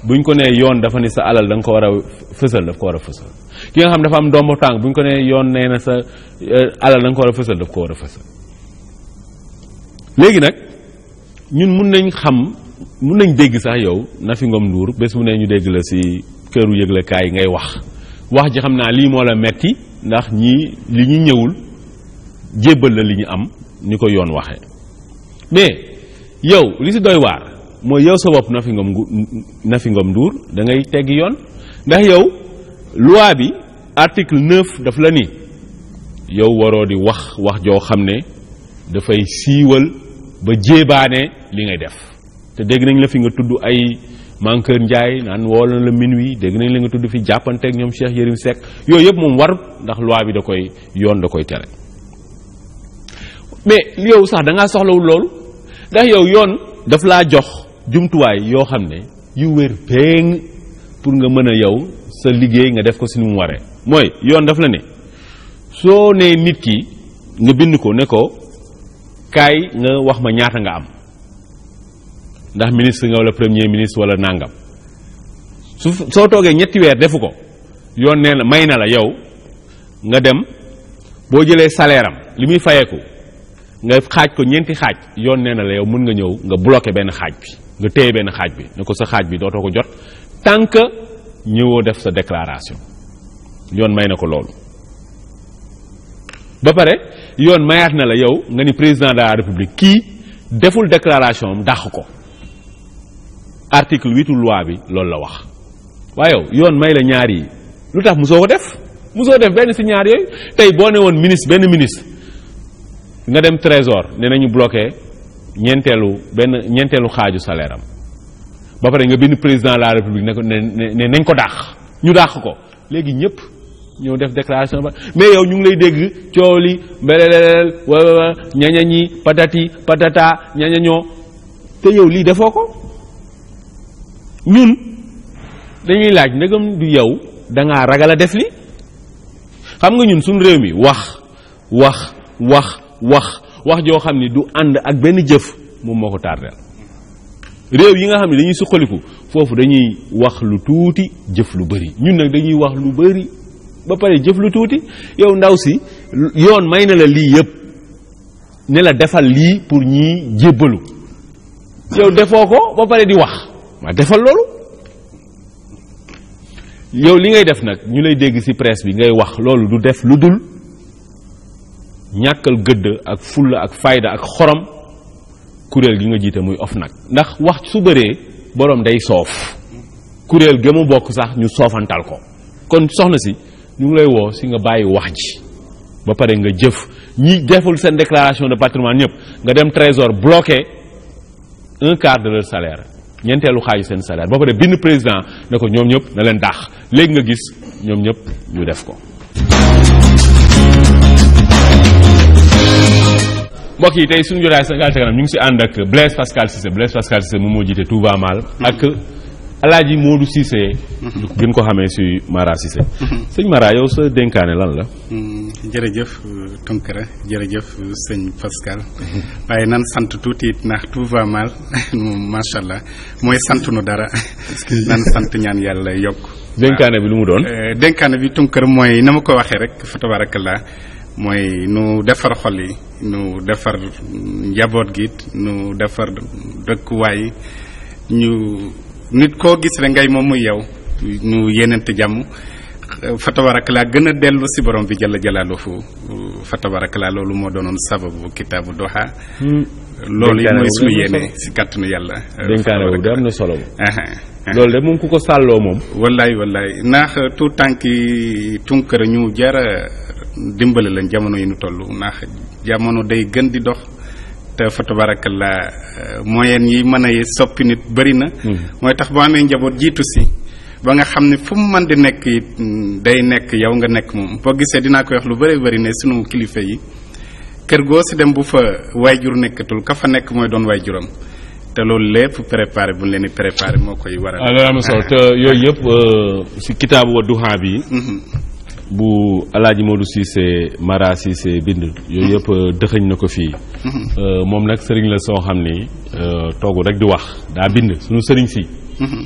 buñ ko nee yoon dafa ni sa alal da nga ko war a fësal daf ko war a fësal ki nga xam dafa am ndombo tànk buñ ko nee yoon nee na sa alal da nga ko war a fësal daf ko war a fësal léegi nag ñun mun nañ dégg sax yow Nafi Ngom Ndour bés bu ne ñu dégg la ci këru yëglekaay yi ngay wax ji xam naa lii moo la metti ndax ñii li ñu ñëwul jébbal la li ñu am ni ko yoon waxee mais yow li ci doy waar mooy yow sa bopp Nafi Ngom Ndour da ngay teggi yoon ndax yow loi bi article 9 daf la ni yow waroo di wax joo xam ne dafay siiwal ba jéebaane li ngay def te dégg nañ la fi nga tudd ay Mankeur Ndiaye naan woo na la minuit dégg nañ la nga tudd fi jàppanteeg ñoom Cheikh Yérim Seck yooyu yëpp moom war ndax loi bi da koy yoon da koy tere mais yow sax da ngaa soxlawul loolu ndax yow yoon daf laa jox jumtuwaay yoo xam ne yu wér péng pour nga mën a yow sa liggéey nga def ko si ni mu waree mooy yoon daf la ne soo nee nit ki nga bind ko ne ko kaay nga wax ma ñaata nga am ndax ministre nga wala premier ministre wala nangam soo toogee ñetti weer defu ko yoon nee na may na la yow nga dem boo jëlee salaire am li muy fayeeku nga xaaj ko ñeenti xaaj yoon nee na la yow mën nga ñëw nga bloqué benn xaaj bi nga téye benn xaaj bi ne ko sa xaaj bi dootoo ko jot tant que ñëwoo def sa déclaration yoon may na ko loolu ba pare yoon mayaat na la yow nga ni président de la république kii deful déclaration am dàq ko article 8 loi bi loolu la wax waaye yow yoon may la ñaar yi lu tax musoo ko def musoo def benn si ñaar yooyu tey boo ne woon ministre benn ministre nga dem trésor ne nañu bloqué ñeenteelu xaaju salaire am ba pare nga bind président de la république ne ko ne nañ ko dàq ñu dàq ko léegi ñëpp ñëw def déclaration ba mais yow ñu ngi lay dégg coow li mbeleleel wa ñañañi patati patata ñañañoo te yow lii defoo ko ñun dañuy laaj ndegam du yow da ngaa ragal a def li xam nga ñun suñu réew mi wax joo xam ni du ànd ak benn jëf moom moo ko tardeel réew yi nga xam ne dañuy suqaliku foofu dañuy wax lu tuuti jëf lu bëri ñun nag dañuy wax lu bëri ba pare jëf lu tuuti yow ndaw si yoon may na la lii yëpp ne la defal lii pour ñii jébbalu yow defoo ko ba pare di wax waa defal loolu yow li ngay def nag ñu lay dégg ci presse bi ngay wax loolu du def lu dul ñàkkal gëdd ak fulla ak fayda ak xorom kuréel gi nga jiite muy OFNAC ndax wax su bëree boroom day soof kuréel ga mu bokk sax ñu soofantal ko kon soxna si ñu ngi lay woo si nga bàyyi wax ji ba pare nga jëf ñi deful seen déclaration de patrimoine ñëpp nga dem trésor bloqué 1/4 de leur salaire ñeenteelu xaaju seen salaire ba pare bind président ne ko ñoom ñëpp na leen dàq léegi nga gis ñoom ñëpp ñu def ko. mbokk yi tey suñu jotaay Sénégal ca kanam ñu ngi si ànd ak Blaise Pascal Cissé moom moo jiite Touba Mal ak Alaaji Modou Cissé gën ko xamee si Mara Cissé sëñ Mara yow sa dénkaane lan la. jërëjëf Tunkara jërëjëf sëñ Pascal waaye nan sant tuuti it ndax Touba Mal moom macha allah mooy sant nu dara nan sant ñaan yàlla yokk. dénkaane bi lu mu doon. dénkaane bi Tunkara mooy na ma ko waxee rek fa tabarakallah mooy nu defar xol yi nu defar njaboot gi nu defar dëkkuwaay ñu nit koo gis rek ngay moom muy yow nu yenente jàmm fa tabarakallah gën a dellu si borom bi jalla jalaaluhu fa tabarakallah loolu moo doonoon sababu kitaabu Duha loolu yi mooy suñu yéene si kàttanu yàlla. dénkaane boobu de am na solo. loolu de moom ku ko sàlloo moom. wallaay ndax tout tànki Tunkara ñu jara dimbali lañ jamono yi nu toll ndax jamono day gën di dox te fa tabarakallah moyen yi mën a soppi nit bëri na. mooy tax boo amee njaboot jiitu si ba nga xam ne fu mu mën di nekk it day nekk yow nga nekk moom boo gisee dinaa koy wax lu bëri ne sunu kilifa yi kër goo si dem bu fa waajur nekkatul ka fa nekk mooy doon waajuram te loolu lépp préparé bu ñu leen di préparé moo koy waral. loolu am na solo te yooyu yëpp si kitaabu Wadduha bi. bu Alaaji Modou Cissé Mara Cissé bind yooyu yëpp dëxëñ na ko fii. moom nag sëriñ la soo xam ni toogu rek di wax daa bind suñu sëriñ si.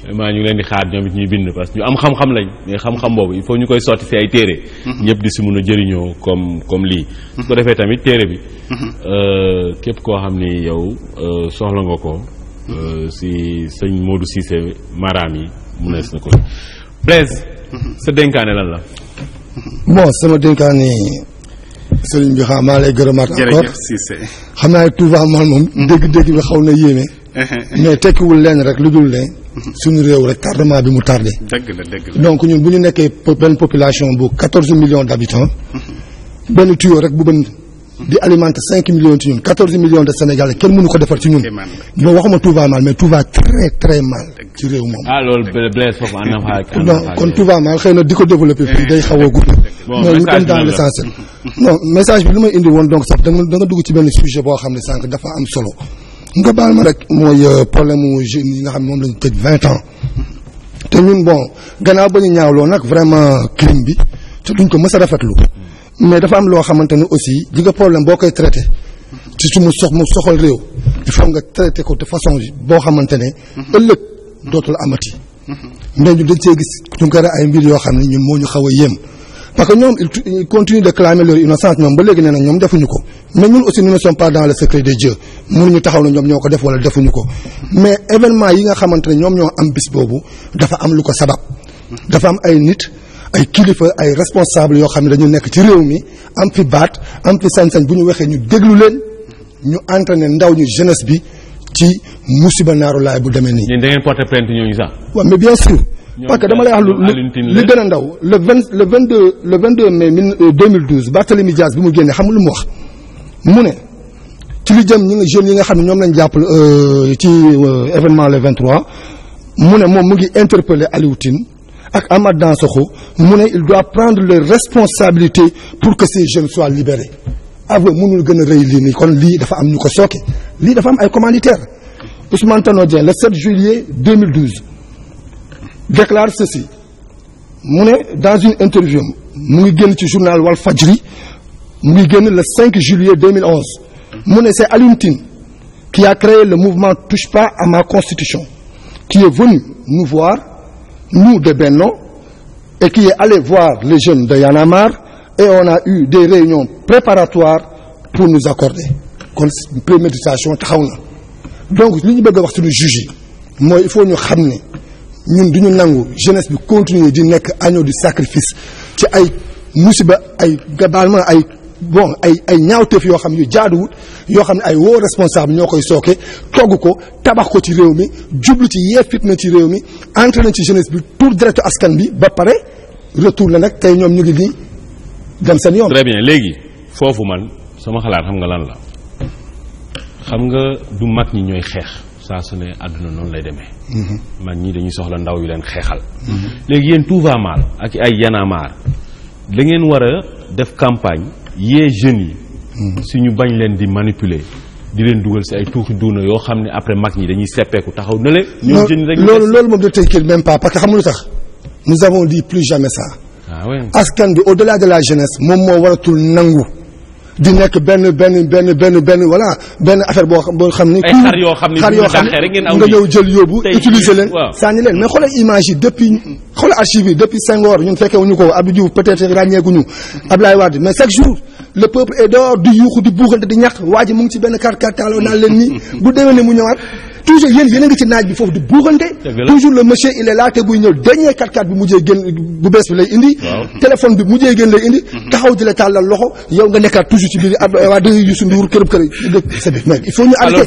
vraiment ñu ngi leen di xaar ñoom it ñuy bind parce que ñu am xam-xam lañ mais xam-xam boobu il faut ñu koy sotti si ay téere. ñëpp di si mun a jëriñoo comme lii. su ko defee tamit téere bi. képp koo xam ni yow soxla nga ko. si sëñ Modou Cissé Mara mi mu nees na ko. Blaise sa dénkaane lan la. bon sama dénkaane sëriñ bi xam maa lay gërëmaat encore jërëjëf Cissé. xam naa ne Touba Mal moom dégg-dégg bi xaw na yéeme. mais tekkiwul leen rek lu dul ne suñu réew rek tardement bi mu tardé. dëgg la donc ñun bu ñu nekkee benn population bu 14 millions d'habitants benn tuyau rek bu bën di alimenter 5 millions ci ñun 14 millions de Sénégalais kenn mënu ko defar ci ñun. bon waxuma tout va mal mais tout va très très mal ci réew moom. loolu Blaise foofu en avant. non kon tout va mal xëy na di ko développer fii day xaw a gudd. mais ñu dem dans l'essentiel. non message bi lu may indi woon donc sax da nga dugg ci benn sujet boo xam ne sànq dafa am solo. nga baal ma rek mooy problème mu jeunes yi nga xam ne moom lañu tëj 20 ans. te ñun bon gannaaw ba ñu ñaawloo nag vraiment crime bi te duñ ko mës a rafetlu. mais dafa am loo xamante ne aussi di nga problème boo koy traité ci su mu soxal réew il faut nga traité ko de façon boo xamante ne ëllëg dootul amati mais ñu dañ see gis ñu ko ay mbir yoo xam ne ñun moo ñu xaw a yéem parce que ñoom ils continuent de clamer leur innocence ñoom ba léegi nee na ñoom defuñu ko mais ñun aussi nous ne sommes pas dans le secret de Dieu mënuñu taxaw na ñoom ñoo ko def wala defuñu ko mais événement yi nga xamante ne ñoom ñoo am bis boobu dafa am lu ko sabab dafa am ay nit ay kilifa ay responsable yoo xam ne dañu nekk ci réew mi am fi baat am fi sañ-sañ bu ñu waxee ñu déglu leen ñu entraîner ndaw ñu jeunesse bi ci musiba naaru laay bu demee nii. yéen da ngeen porter plainte ñooñu sax. waaw mais bien sûr. parce que dama lay wax li gën a ndaw le 22 mai 2012 Barthélémy Dias bi mu génnee xam lu mu wax mu ne ci li jëm ñi nga jeunes yi nga xam ne ñoom lañ jàpp ci événement le 23 mu ne moom mu ngi interpeller Aliou Tine ak Amath Dansokho mu ne il doit prendre les responsabilités pour que ces jeunes soient libérés aveu mënul gën a rëy lii nii kon lii dafa am ñu ko sooke lii dafa am ay commanditaires Ousmane Tanor Dieng le 7 juillet 2012 déclare ceci mu ne dans une interview mu ngi génn ci journal Walfadjri mu ngi génn le 5 juillet 2011 mu ne c'est Aliou Tine qui a créé le mouvement Touche pas à ma constitution qui est venu nous voir nous de Benno et qui est allé voir les jeunes de Y'en a marre et on a eu des réunions préparatoires pour nous accorder kon préméditation taxaw na donc li ñu bëgg a wax suñu juge yi mooy il faut ñu xam ne ñun duñu nangu jeunesse bi continuer di nekk agneau du sacrifice ci ay musiba ay gabalement ay ñaawteef yoo xam ne yu jaaduwut yoo xam ne ay woo responsable ñoo koy sooke togg ko tabax ko ci réew mi jublu ci yee fitna ci réew mi entraîné ci jeunesse bi pour direct askan bi ba pare retour la nag tey ñoom ñu ngi nii dem seen yoon. très bien léegi foofu man sama xalaat xam nga lan la xam nga du mag ñi ñooy xeex saa su ne àdduna noonu lay demee. mag ñi dañuy soxla ndaw yu leen xeexal. léegi yéen tout va mal ak ay Y'en a marre da ngeen war a def campagne yee jeunes yi. si ñu bañ leen di manipuler di leen dugal si ay tuuxi duuna yoo xam ne après mag ñi dañuy seppeeku taxaw na le. ñoom jeunes rek loolu moom da tey même pas parce que xam nga lu tax nous avons dit plus jamais ça. ah oui askan bi au-delà de la jeunesse moom moo waratul nangu di nekk benn voilà benn affaire boo xam ni. ay xar yoo xam ne nga ñëw jël yóbbu utiliser leen sànni leen mais xoolal image yi depuis xoolal archive yi depuis Senghor ñun fekkewuñu ko Abdou Diouf peut-être ràññeeguñu Abdoulaye Wade mais chaque jour le peuple est dehors di yuuxu di buuxante di ñax waa ji mu ngi ci benn kàr taaloo naan leen nii bu déwénee mu ñëwaat toujours yéen a ngi ci naaj bi foofu di buuxante toujours le monsieur il est là te buy ñëw dernier 4x4 bi mujjee génn bu bees bi lay indi téléphone bi mujjee génn lay indi taxaw di la tàllal loxo yow nga nekkaat toujours ci biir waa dëgg Youssou Ndour kërëb mais il faut ñu arrêter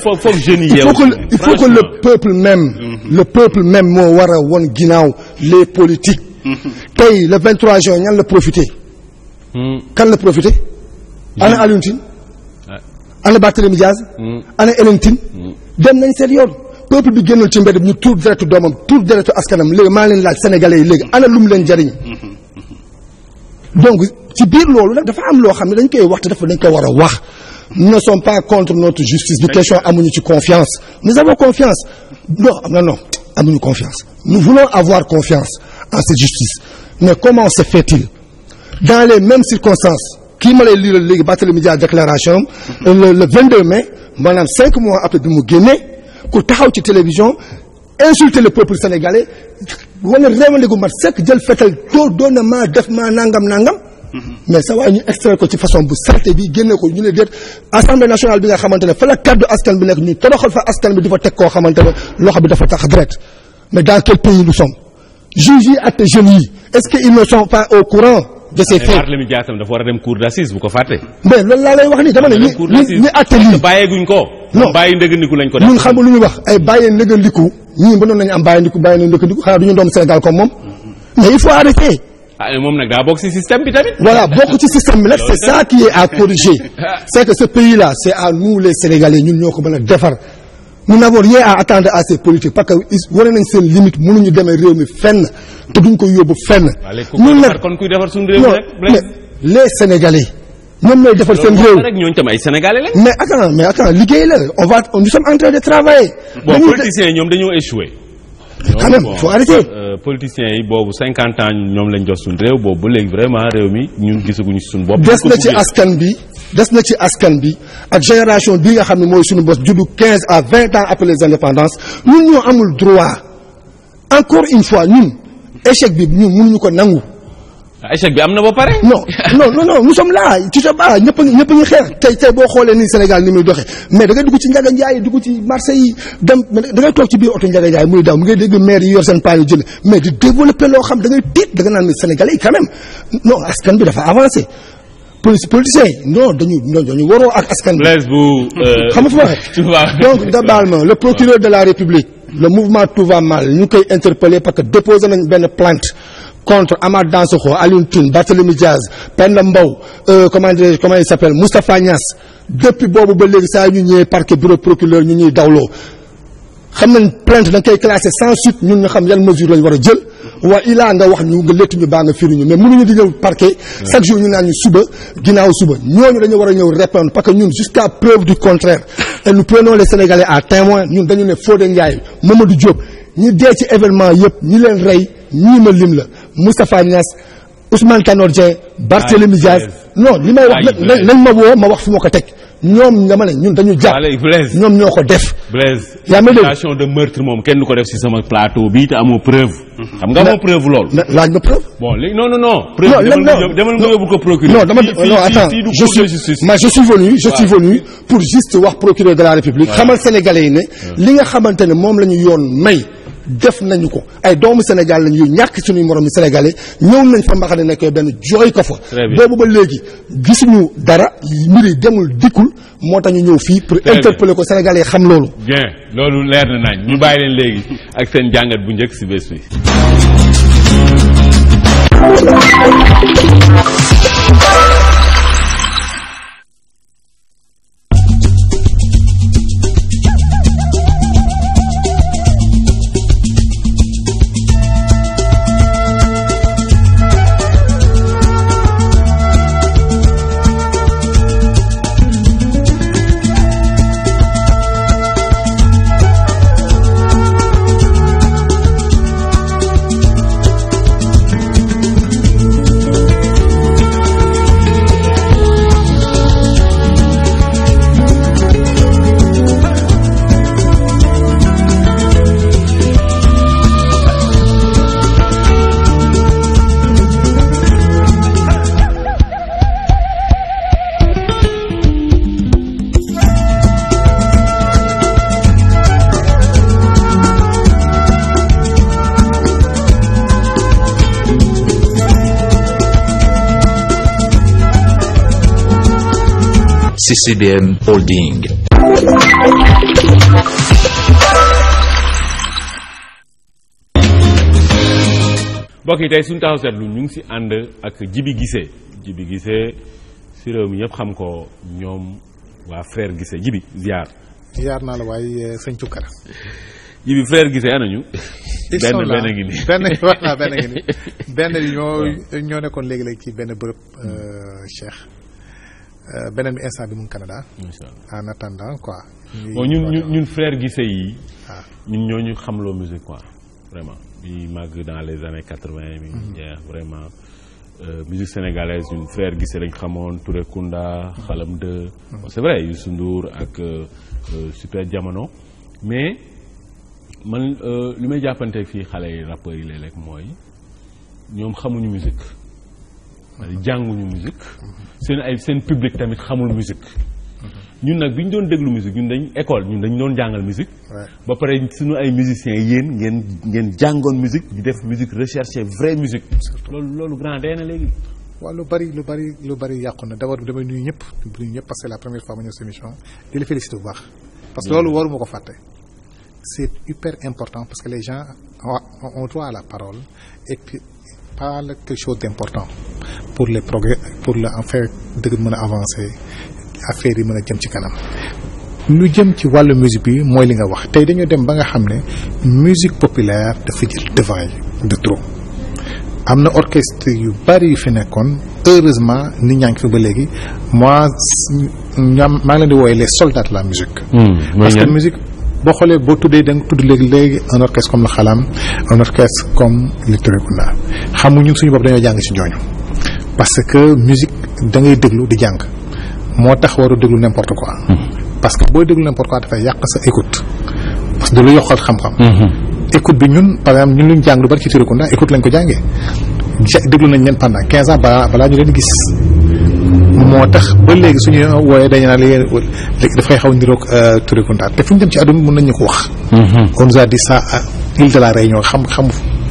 il faut que le peuple même moo war a won ginnaaw les politiques tey le 23 juin ñan la profité kan la profité ana Aliou Tine ana Barthélémy Dias ana Hélène Tine dem nañ seen yoon peuple bi génnal ci mbedd bi ñu tuur deretu doomam tuur deretu askanam léegi maa leen laaj sénégalais yi léegi ana lum leen jariñ donc ci biir loolu nag dafa am loo xam ne dañ koy wax te dañ ko war a wax nous ne sommes pas contre notre justice bi question amuñu ci confiance nous avons confiance non amuñu confiance nous voulons avoir confiance en cette justice mais comment se fait-il dans les mêmes circonstances kii ma lay liiral léegi Barthélémy Dias déclaration le 22 mai maanaam 5 mois après bi mu génnee ku taxaw ci télévision insulter le peuple sénégalais wane réewande gu mat sekk jël fetal doon na maa def maa nangam mais sa waaye ñu extrait ko ci façon bu salte bi génne ko ñu ne déet assemblée nationale bi nga xamante ne fa la kaddu askan bi nekk ñu toroxal fa askan bi di fa teg koo xamante ne loxo bi dafa tax direct mais dans quel pays nous sommes juges yi ak jeunes yi est-ce que ils ne sont pas au courant de ces faits. Barthélémy Dias tam dafa war a dem cour d'assises bu ko fàtte. mais loolu laa lay wax nii dama ne ñi àtte lii bàyyeeguñ ko. non bàyyi ndëgëndiku lañ ko def. ñun xam nga lu ñuy wax ay bàyyee ndëgëndiku ñii mënoon nañu am bàyyi ndëgëndiku xanaa du ñu doom Sénégal comme moom mais il faut arrêter ah moom nag daa bokk ci système bi tamit. voilà bokk ci système bi nag c'est ça qui est à corriger. C'est que ce pays-là c'est à nous les Sénégalais ñun ñoo ko mën a defar. nous n'avons rien à attendre à ces politiques parce que wane nañ seen limite mënuñu demee réew mi fenn te duñ ko yóbbu fenn. ñun nag kon kuy defar suñu réew mi rek. mais les Sénégalais. ñoom ñooy defar seen réew rek ñooñu tam ay sénégalais lañ. mais attends liggéey la nous sommes en train de travailler. bon politiciens yi ñoom dañoo échoué. quand même faut arrêter. politiciens yi boobu 50 ans ñoom lañ jox suñu réew boobu ba léegi vraiment réew mi ñun gisaguñu suñu bopp. des na ci askan bi ak génération bii nga xam ne mooy suñu bos juddu 15 à 20 ans après les indépendances ñun ñoo amul droit encore une fois ñun échec bi ñun mënuñu ko nangu. échec bi am na ba pare. non nous sommes là tu sais pas ñëpp ñu xeex tey boo xoolee ni Sénégal ni muy doxee mais da ngay dugg ci Ndiaga Ndiaye dugg ci marché yi dem da ngay toog ci biir oto Ndiaga Ndiaye muy daw mu ngay dégg maire yi yor seen paan yu jënd mais di développer loo xam da ngay tiit da nga naan Sénégalais yi quand même non askan bi dafa avancé politiciens yi non dañu waroo ak askan bi. Blaise bu. xam nga fu ma waxee. donc da baal ma le procureur de la République le mouvement Tout va mal ñu koy interpeller parce que déposé nañ benn plainte contre Amath Dansokho, Alioune Tine, Barthélémy Diaz, Penda Mbow, comment il s'appelle, Moustapha Niass. Depuis boobu ba léegi saa ñu ñëwee parquet bureau procureur ñu ñuy dawloo xam nañ plainte da nga koy classé sans suite ñun ñu xam yan mesure lañ war a jël waa ilaa nga wax ñu nga léttu ñu baa nga firiñu mais mënuñu di ñëw parquet chaque jour ñu naan ñu suba ginnaaw suba ñooñu dañu war a ñëw répondre parce que ñun jusqu'à preuve du contraire et nous prenons les Sénégalais à témoin ñun dañu ne Fodé Ndiaye Mamadou Diop ñi dee ci événement yëpp ñi leen rey ñii ma lim la Moustapha Niass Ousmane Tanor Dieng Barthélémy Diaz non li may wax nañ ma woo ma wax fi ma ko teg ñoom dama ne ñun dañu jàpp ñoom ñoo ko def. Blaise yaa ngi accusation de meurtre moom kenn du ko def ci sama plateau bi te amoo preuve. xam nga amoo preuve loolu. laaj ma preuve. bon léegi non. preuve demal nga yóbbu ko procureur. non attends je suis venu pour juste wax procureur de la République. xamal sénégalais yi ne. li nga xamante ne moom la ñu yoon may. def nañu ko ay doomu Sénégal lañu yu ñàkk suñuy morom yi sénégalais ñëw nañ fa mbaxane nekk benn jooy ko fa. boobu ba léegi gisuñu dara mbir yi demul dikkul moo tax ñu ñëw fii pour interpeller ko sénégalais xam loolu. bien loolu leer na nañ ñu bàyyi leen léegi ak seen jàngat bu njëkk ci bés bi. CCBM Holding. mbokk yi tey suñu taxaw seetlu ñu ngi ci ànd ak Djiby Guissé ci réew mi ñëpp xam ko ñoom waa frère Guissé Djiby ziar naa la waaye sëñ Tukkara. Djiby frère Guissé anañu. benn ngi nii benn ngi nii benn bi ñoo nekkoon léegi-léegi ci benn bërëb Cheikh. beneen bi instant bi mu ngi Canada. en attendant quoi. bon ñun frère Guissé yi. ñun ñoo ñu xamloo musique quoi vraiment bi màgg dans les années 80 bi jeex vraiment musique sénégalaise ñun frère Guissé lañ xamoon Touré Kunda Xalam 2. c'est vrai Youssou Ndour ak Super Jamono mais man li may jàppante fii xale yi rappeurs yi léeg-léeg mooy ñoom xamuñu musique. jànguñu musique seen public tamit xamul musique ñun nag bi ñu doon déglu musique ñun dañ doon jàngal musique ba pare suñu ay musiciens yéen ngeen jàngoon musique di def musique recherche vraie musique loolu grand dee na léegi waaw lu bari yàqu na d'abord damay nuyu ñëpp parce que c'est la première fois ma ñëw cette émission di la féliciter bu baax parce que loolu waruma ko fàtte c'est hyper important parce que les gens ont droit à la parole et puis pas quelque chose d'important pour les progrès pour la en fait dëgg mën a avancer affaire yi mën a jëm ci kanam. lu jëm ci wàllu musique bi mooy li nga wax tey dañoo dem ba nga xam ne musique populaire dafa jël devant yi de trop am na orchestre yu bari yu fi nekkoon heureusement nit ñaa ngi fi ba léegi moi ñoom maa ngi leen di wooye les soldats de la musique. parce que musique boo xoolee boo tuddee da nga tudd léegi un orchestre comme le Xalam un orchestre comme le Turekunda xamu ñun suñu bopp dañoo jàng ci ñooñu parce que musique da ngay déglu di jàng moo tax waru déglu n'importe quoi. parce que boo déglu n'importe quoi dafay yàq sa écoute parce que du lu yokkal xam-xam. écoute bi ñun par exemple ñun luñ jàng lu bari ci Turekunda écoute lañ ko jàngee déglu nañ leen pendant 15 ans balaa ñu leen gis moo tax ba léegi suñu wooyee dañu naan léegi dafay xaw a niroog Turekunda te fu ñu dem ci àdduna mën nañu ko wax. on nous a dit ça à l'île de la Réunion xam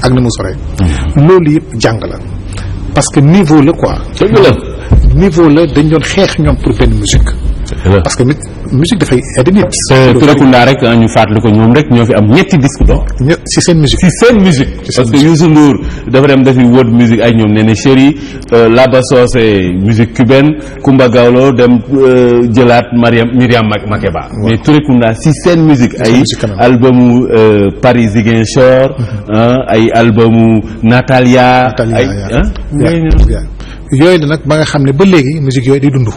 ak ni mu soree. loolu yëpp jàng la parce que niveau la quoi. niveau la dañ doon xeex ñoom pour benn musique. parce que musique dafay aider nit. Turekunda rek ñu fàttali ko ñoom rek ñoo fi am ñetti disque d'or. ci seen musique. parce que Youssou Ndour dafa dem dafi wóot musique ay ñoom Néné Chéri Laba Socé musique cubaine Kumba Gawlo dem jëlaat Myriam Makeba. mais Turekunda si seen musique ay albumu Paris Ziguinchor ay albumu Natalia yooyu la nag ba nga xam ne ba léegi musique yooyu day dund.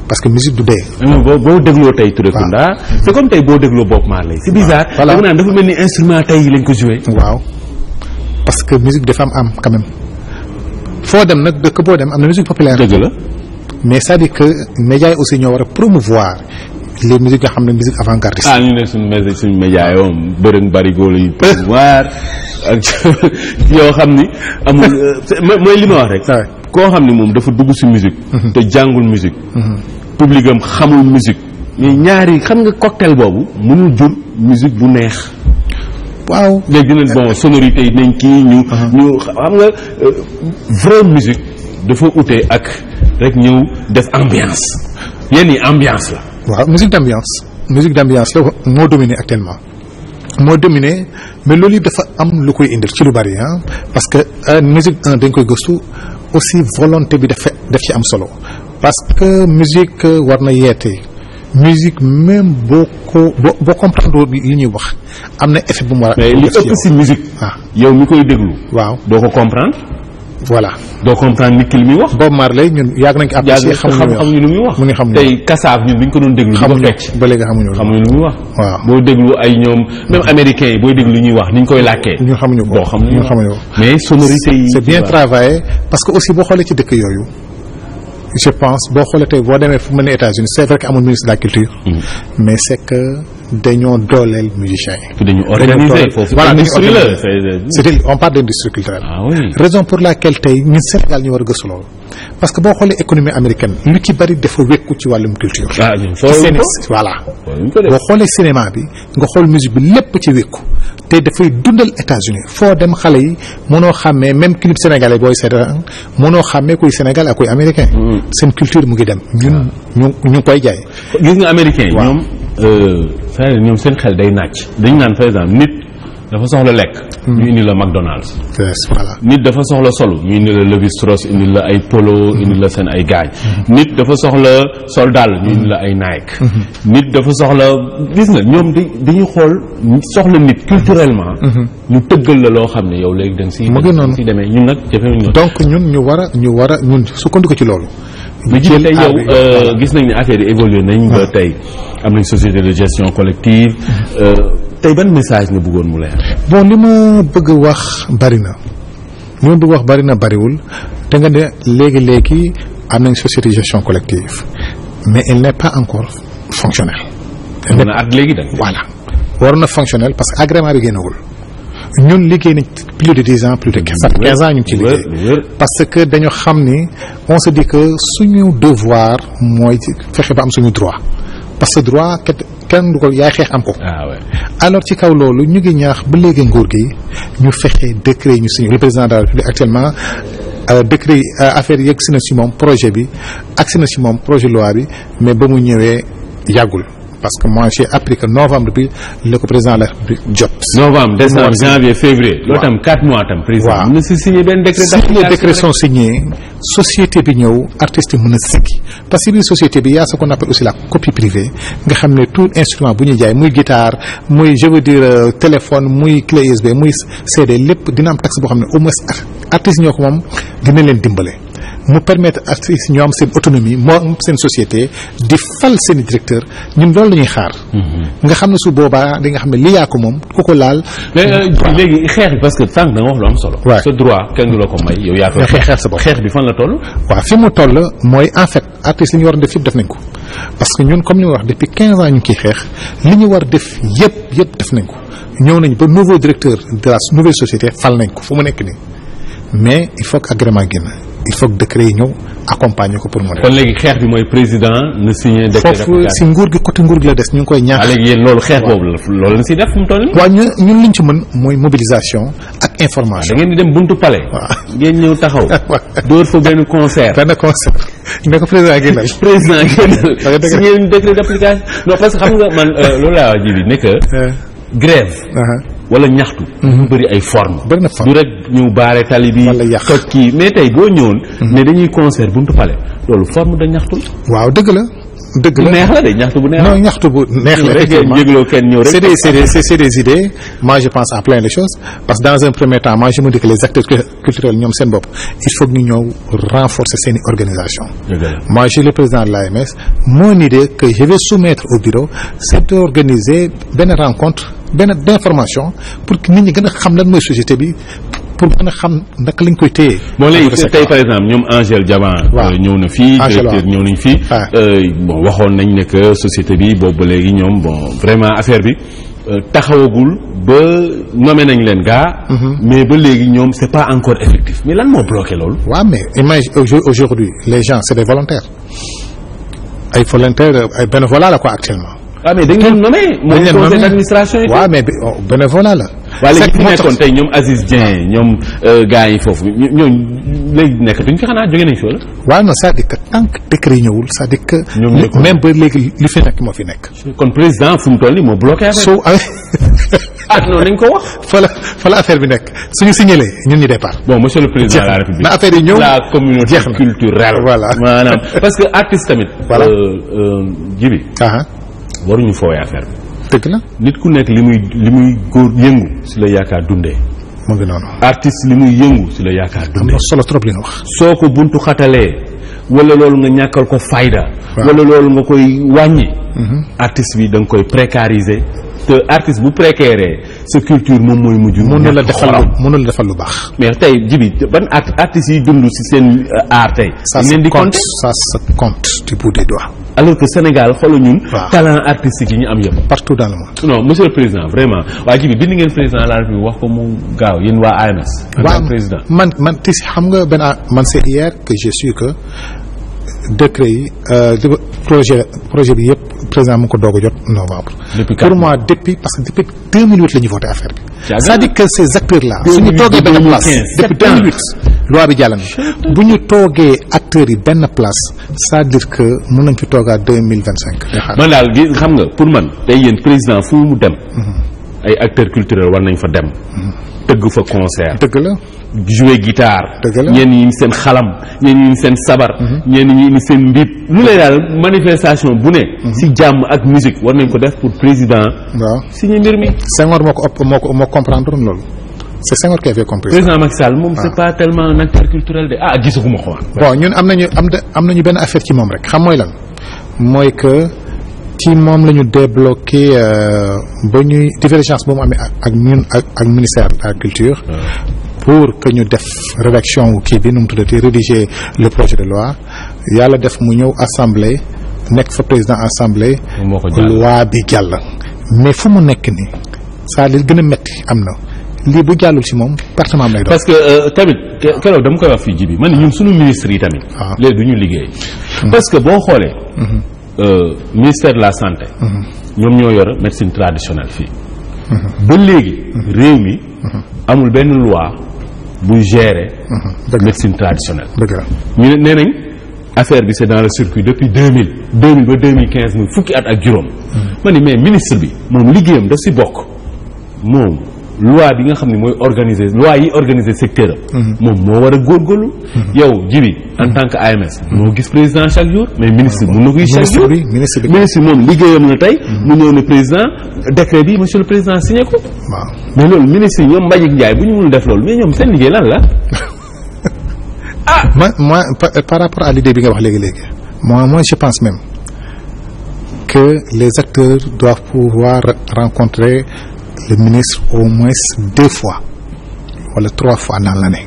parce que musique du dee. boo dégloo tey Turekunda. c'est comme tey boo dégloo Bob Marley. c'est bizarre. voilà da nga naan dafa mel ni instrument tey lañ ko joué. waaw parce que musique dafa am quand même foo dem nag dëkk boo dem am na musique populaire. dëgg la mais c'est-à-dire que médias yi aussi ñoo war a promouvoir les musiques yoo xam ne musique avant-gardiste. ñu ne suñu médias yi moom bërëng barigo lañu promouvoir ak yoo xam ni amul mooy li ma wax rek. koo xam ni moom dafa dugg ci musique. te jàngul musique. public am xamul musique. mais ñaari xam nga cocktail boobu mënul jur musique bu neex. waaw léegi dinañ bon sonorité yi nañ kii ñu xam nga vraie musique dafa ute ak rek ñëw def ambiance yenn yi ambiance la. waaw musique d'ambiance la moo dominé actuellement moo dominé mais loolu yëpp dafa am lu koy indil ci lu bari parce que musique dañ koy gëstu aussi volonté bi daf ci am solo parce que musique war na yeete musique même boo comprendre li ñuy wax am na effet bu mu war a. mais li ëpp ci musique. yow mi koy déglu. waaw doo ko comprendre. voilà doo comprendre nit ki li muy wax. Bob Marley ñun yàgg nañ ko apprécier xamuñu lu muy wax. mu ngi xam tey kasaaf ñun bi ñu ko doon déglu. xamuñu ba léegi xamuñu lu muy wax. waaw boo déglu ay ñoom même américains yi booy déglu li ñuy wax ni ñu koy làkkee. ñun xamuñu ko ñun xamuñu ko mais sonorité yi. c'est bien travaillé parce que aussi boo xoolee ci dëkk yooyu. je pense boo xoolee tey boo demee fu mel ni États-Unis c'est vrai que amul ministre de la culture. mais c'est que dañoo dooleel musiciens yi. dañu organiser foofu industrie la c'est on parle d'industrie culturelle. raison pour laquelle tey ñun Sénégal ñu war a gëstu loolu. parce que boo xoolee économie américaine lu ci bari dafa wekku ci wàllum culture. voilà boo xoolee cinéma bi nga xool musique bi lépp ci wekku te dafay dundal États-Unis foo dem xale yi mënoo xàmmee même clip sénégalais booy seetaan mënoo xàmmee kuy Sénégal ak kuy américain. seen culture mu ngi dem ñun ñu ngi koy jaay. gis nga américain yi ñoom ñoom seen xel day nàcc dañu naan par exemple nit dafa soxla lekk. ñu indi la McDonald's. voilà nit dafa soxla solo ñu indi la Levi Strauss indi la ay polo indi la seen ay gaañ. nit dafa soxla sol dàll ñu indi la ay Nike. nit dafa soxla gis nga ñoom dañuy xool soxla nit culturellement. ñu tëggal la loo xam ne yow léegi da nga siy demee ñun nag jafewuñu donc ñun ñu war a ñun sukkandiku ci loolu. mais tey yow gis nañ ne affaire yi évolué nañ ba tey am nañ société de gestion collective. tey ban message nga bëggoon mu leer. bon li ma bëgg wax bari na bariwul te nga ne léegi am nañ société de gestion collective mais elle n'est pas encore fonctionnelle. ak léegi da voilà waroon na fonctionnel parce que agrément bi génnagul ñun liggéey nañ plus de 10 ans plus de 15 ans ñu ngi ci liggéey parce que dañu xam ni on se dit que suñu devoir mooy fexe ba am suñu droit parce que droit kenn du ko yaay xeex am ko. alors ci kaw loolu ñu ngi ñaax ba léegi nguur gi ñu fexe décret ñu suñu le président de la République actuellement décret affaire yegg si na si moom projet bi agsi na si moom projet loi bi mais ba mu ñëwee yàggul parce que moi j'ai appris que novembre bi le ko président la jot. novembre décembre janvier février. loolu tam 4 mois tam. président mën na si signé benn décret. si les décrets sont signés société bi ñëw artiste yi mën a siggi parce que biir société bi y a ce qu'on appelle aussi la copie privée nga xam ne tout instrument bu ñuy jaay muy guitare muy je veux dire téléphone muy clé USB muy CD lépp dina am taxe boo xam ne au moins artistes ñoo ko moom dina leen dimbale. mu permettre artistes ñoo am seen autonomie moo am seen société di fal seen directeur ñun loolu la ñuy xaar. nga xam ne su boobaa di nga xam ne li yaa ko moom ku ko laal. mais léegi xeex bi parce que sànq da nga wax lu am solo. waaw sa droit kenn du la ko may yow yaa koy xeex sa bopp xeex bi fan la toll. waaw fi mu toll mooy en fait artistes li ñu war a def yëpp def nañ ko parce que ñun comme ni ma wax depuis 15 ans ñu ngi ciy xeex li ñu war def yëpp def nañ ko ñëw nañ ba nouveau directeur de la nouvelle société fal nañ ko fu mu nekk nii mais il faut que agrément génn. il faut que décret yi ñëw accompagner ko pour mu def. kon léegi xeex bi mooy président na signé décret foofu si nguur gi côté nguur gi la des ñu ngi koy ñaax. léegi yéen loolu xeex boobu la loolu lañ siy def fu mu toll nii. waaw ñun liñ ci mën mooy mobilisation ak information. da ngeen di dem buntu palais. waaw ngeen ñëw taxaw. dóor fa benn concert. ne ko président génnal. président génnal. signé une décret d'application. non parce que xam nga man loolu laa wax ji bi ne que grève. wala ñaxtu. bu bëri ay forme bëri na forme du rek ñëw baare tali bi. wala yàq toj kii mais tey boo ñëwoon. ne dañuy concert buntu pale loolu forme de ñaxtu. waaw dëgg la. dëgg la neex la de ñaxtu bu neex. non ñaxtu bu neex la rek. jégloo kenn ñëw rek. c'est des idées moi je pense à plein de choses parce que dans un premier temps moi je me dis que les acteurs culturels ñoom seen bopp il faut que ñu ñëw renforcer seen organisation. moi je suis le président de l'AMS mon idée que je vais soumettre au bureau c'est d'organiser benn rencontre d'information pour que nit ñi gën a xam lan mooy société bi pour gën a xam naka lañ koy téye. bon léegi tey par exemple ñoom Angèle Diaban. ñëw na fii directeur ñëw nañ fii. bon waxoon nañ ne que société bi boobu ba léegi ñoom bon vraiment affaire bi taxawagul ba nommé nañ leen gaa. mais ba léegi ñoom c'est pas encore effectif mais lan moo bloqué loolu. waaw mais imagine aujourd'hui les gens c'est des volontaires ay volontaires ay bénévolat la quoi actuellement. waaw mais dañ leen nommé. mooy conseil d'administration yi. waaw mais bénévolat la. waaw léegi fi nekkoon tey ñoom Aziz Dieng ñoom gars yi foofu ñooñu léegi nekk duñ fi xanaa jóge nañ fi wala. waaw non c'est-à-dire que tant que décret yi ñëwul c'est-à-dire que. même ba léegi li fi nekk moo fi nekk. kon président fu mu toll nii moo bloqué affaire. soo non nañ ko wax. fa la affaire bi nekk suñu signalé ñun ñu départ. bon monsieur le président de la république. na affaire yi ñëw la communauté culturelle. voilà maanaam parce que artiste tamit. voilà jibi waruñu foowee affaire bi. dëgg la nit ku nekk li muy góor yëngu si la yaakaar dundee. mu ngi noonu. artiste li muy yëngu si la yaakaar dundee. am na solo trop li nga wax. soo ko buntu xatalee wala loolu nga ñàkkal ko fayda. wala loolu nga koy wàññi. artiste bi da nga koy précariser te artiste bu précaire sa culture moom mooy mujj. mënul la defal lu baax. mais tey jibi ban artistes yi dund si seen art tey. ça se compte ça se compte du bout des doigts. alors que Sénégal xoolal ñun. talent artistique yi ñu am yëpp. partout dans le monde. non monsieur le président vraiment waa jibi bind ngeen président de la République wax ko mu gaaw yéen waa AMS. waaw président man ti xam nga benn man c'est hier que j'ai su que décret yi projet bi yëpp président mu ngi ko doog a jot novembre. pour moi depuis parce que depuis 2008 la ñu voté affaire bi. c'est-à-dire que ces acteurs là. suñu toogee benn place depuis 2008. loi bi jàll na bu ñu toogee acteurs yi benn place c'est-à-dire que mën nañ fi toogaat 2025. man daal gi xam nga pour man tey yéen président fu mu dem. ay acteurs culturels war nañ fa dem. tëgg fa concert. dëgg la. jouer guitare. dëgg la ñenn ñi indi seen xalam ñenn ñi indi seen sabar. ñenn ñi indi seen mbib. lu lay daal manifestation bu ne. si jàmm ak musique war nañ ko def pour président. waaw signé mbir mi. Senghor moo comprendre loolu. c'est Senghor qui avait compris. président Macky Sall moom c'est pas tellement un acteur culturel de gisaguma ko woon. bon ñun am nañu benn affaire ci moom rek xam mooy lan mooy que ci moom la ñu débloqué ba ñuy divergence bu mu amee ak ñun ak ministère de la culture. pour que ñu def rédaction kii bi nu mu tuddati rédiger le projet de loi yàlla def mu ñëw assemblée nekk fa président assemblée. loi bi jàll. mais fu mu nekk nii saa li gën a metti am na. lii bu jàllul ci moom partement lay doon. parce que tamit keroog dama koy wax fii ji bi man ñun suñu ministres yi tamit. léegi du ñu liggéey. parce que boo xoolee. ministère de la santé. ñoom ñoo yor médecine traditionnelle fii. ba léegi. réew mi. amul benn loi buy gérer. médecine traditionnelle. dëgg la ñu ne nee nañ affaire bi c'est dans le circuit depuis 2000 ba 2015 muy fukki at ak juróom. ma ni mais ministre bi moom liggéeyam daf si bokk moom loi bi nga xam ne mooy organiser loi yi organiser secteur am. moom moo war a góorgóorlu. yow Djibi en tant que AMS. moo gis président chaque jour mais ministre mun na ko gis chaque jour. ministre bi moom liggéeyam la tey. mu ñëw ne président décret bi monsieur le président signé ko. waaw mais loolu ministre yi ñoom Mbagnick Ndiaye bu ñu mënul def loolu mais ñoom seen liggéey lan la. moi par rapport à l'idée bi nga wax léegi moi je pense même que les acteurs doivent pouvoir rencontrer le ministre au moins 2 fois wala 3 fois dans l'année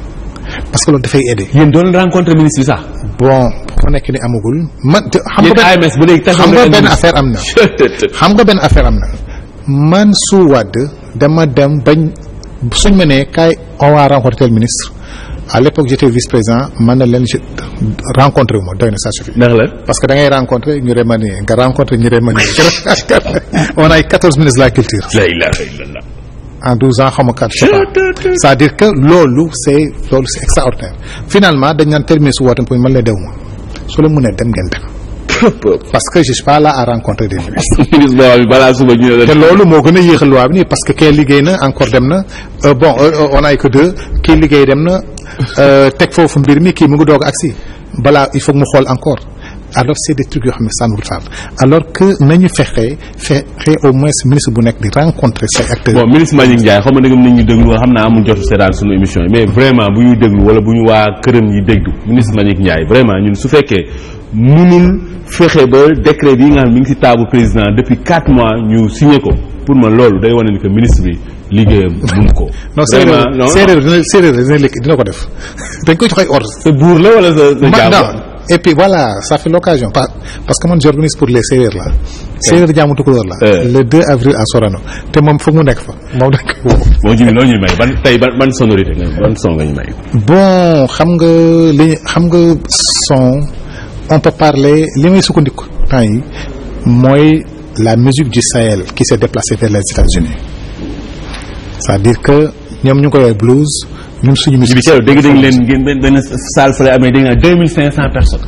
parce que loolu dafay aider. yéen doon rencontrer ministre bi sax. bon fu nekk ni amagul man. xam nga benn affaire am na. xam nga benn affaire am na man su Wade dama dem bañ suñ ma nee kaay on va rencontrer le ministre. À l'époque j'étais vice-président man na leen rencontré wu ma doy na ça suffit. ndax la parce que da ngay rencontré ñu remanier nga rencontré ñu remanier on a 14 ministres de la culture. la ilaha illallah. en 12 ans xaw ma 4 c'est-à-dire que loolu c'est extraordinaire finalement dañ naan terminer su wootam pour man la dew ma su la mënee dem ngeen dem. parce que je suis pas là à rencontrer des ministres. ministre bi balaa suba ñu ne te loolu moo gën a yéexal loi bi nii parce que kee liggéey na encore dem na bon on a que 2 kii liggéey dem na teg foofu mbir mi kii mu ngi doog agsi balaa il faut mu xool encore alors c'est des trucs yoo xam ne ça nous retarde alors que nañu fexe au moins ministre bu nekk di rencontrer say acteurs. bon ministre Mbagnick Ndiaye xam nga nañ ñu déglu xam naa amul jotu seetaan sunu émission yi mais vraiment bu ñuy déglu wala bu ñu waa këram yi déglu ministre Mbagnick Ndiaye vraiment ñun su fekkee mënul fexe ba décret bi nga xam ne mi ngi ci table président depuis 4 mois ñu signé ko pour man loolu day wane ni que ministre bi liggéeyam mun ko. non séeréer dina ko def dañ koy jox ay ordre. sa buur la wala sa jàmm. et puis voilà ça fait l'occasion parce que man j'organise pour les séeréer là. séeréer jaamu tukulóor la. le 2 avril à Sorano te moom foog mu nekk fa moom dañ koy woo. boo jublu loolu ñuy may ban sonorité ban son nga ñu may. bon xam nga son. on peut parler li may sukkandiku temps yi mooy la musique du Sahel qui s'est déplacée vers les États-Unis c'est-à-dire que ñoom ñu ngi koy woowee blues ñun suñu musique. dégg dañ leen ngeen benn salle fële amee dégg naa 2500 personnes.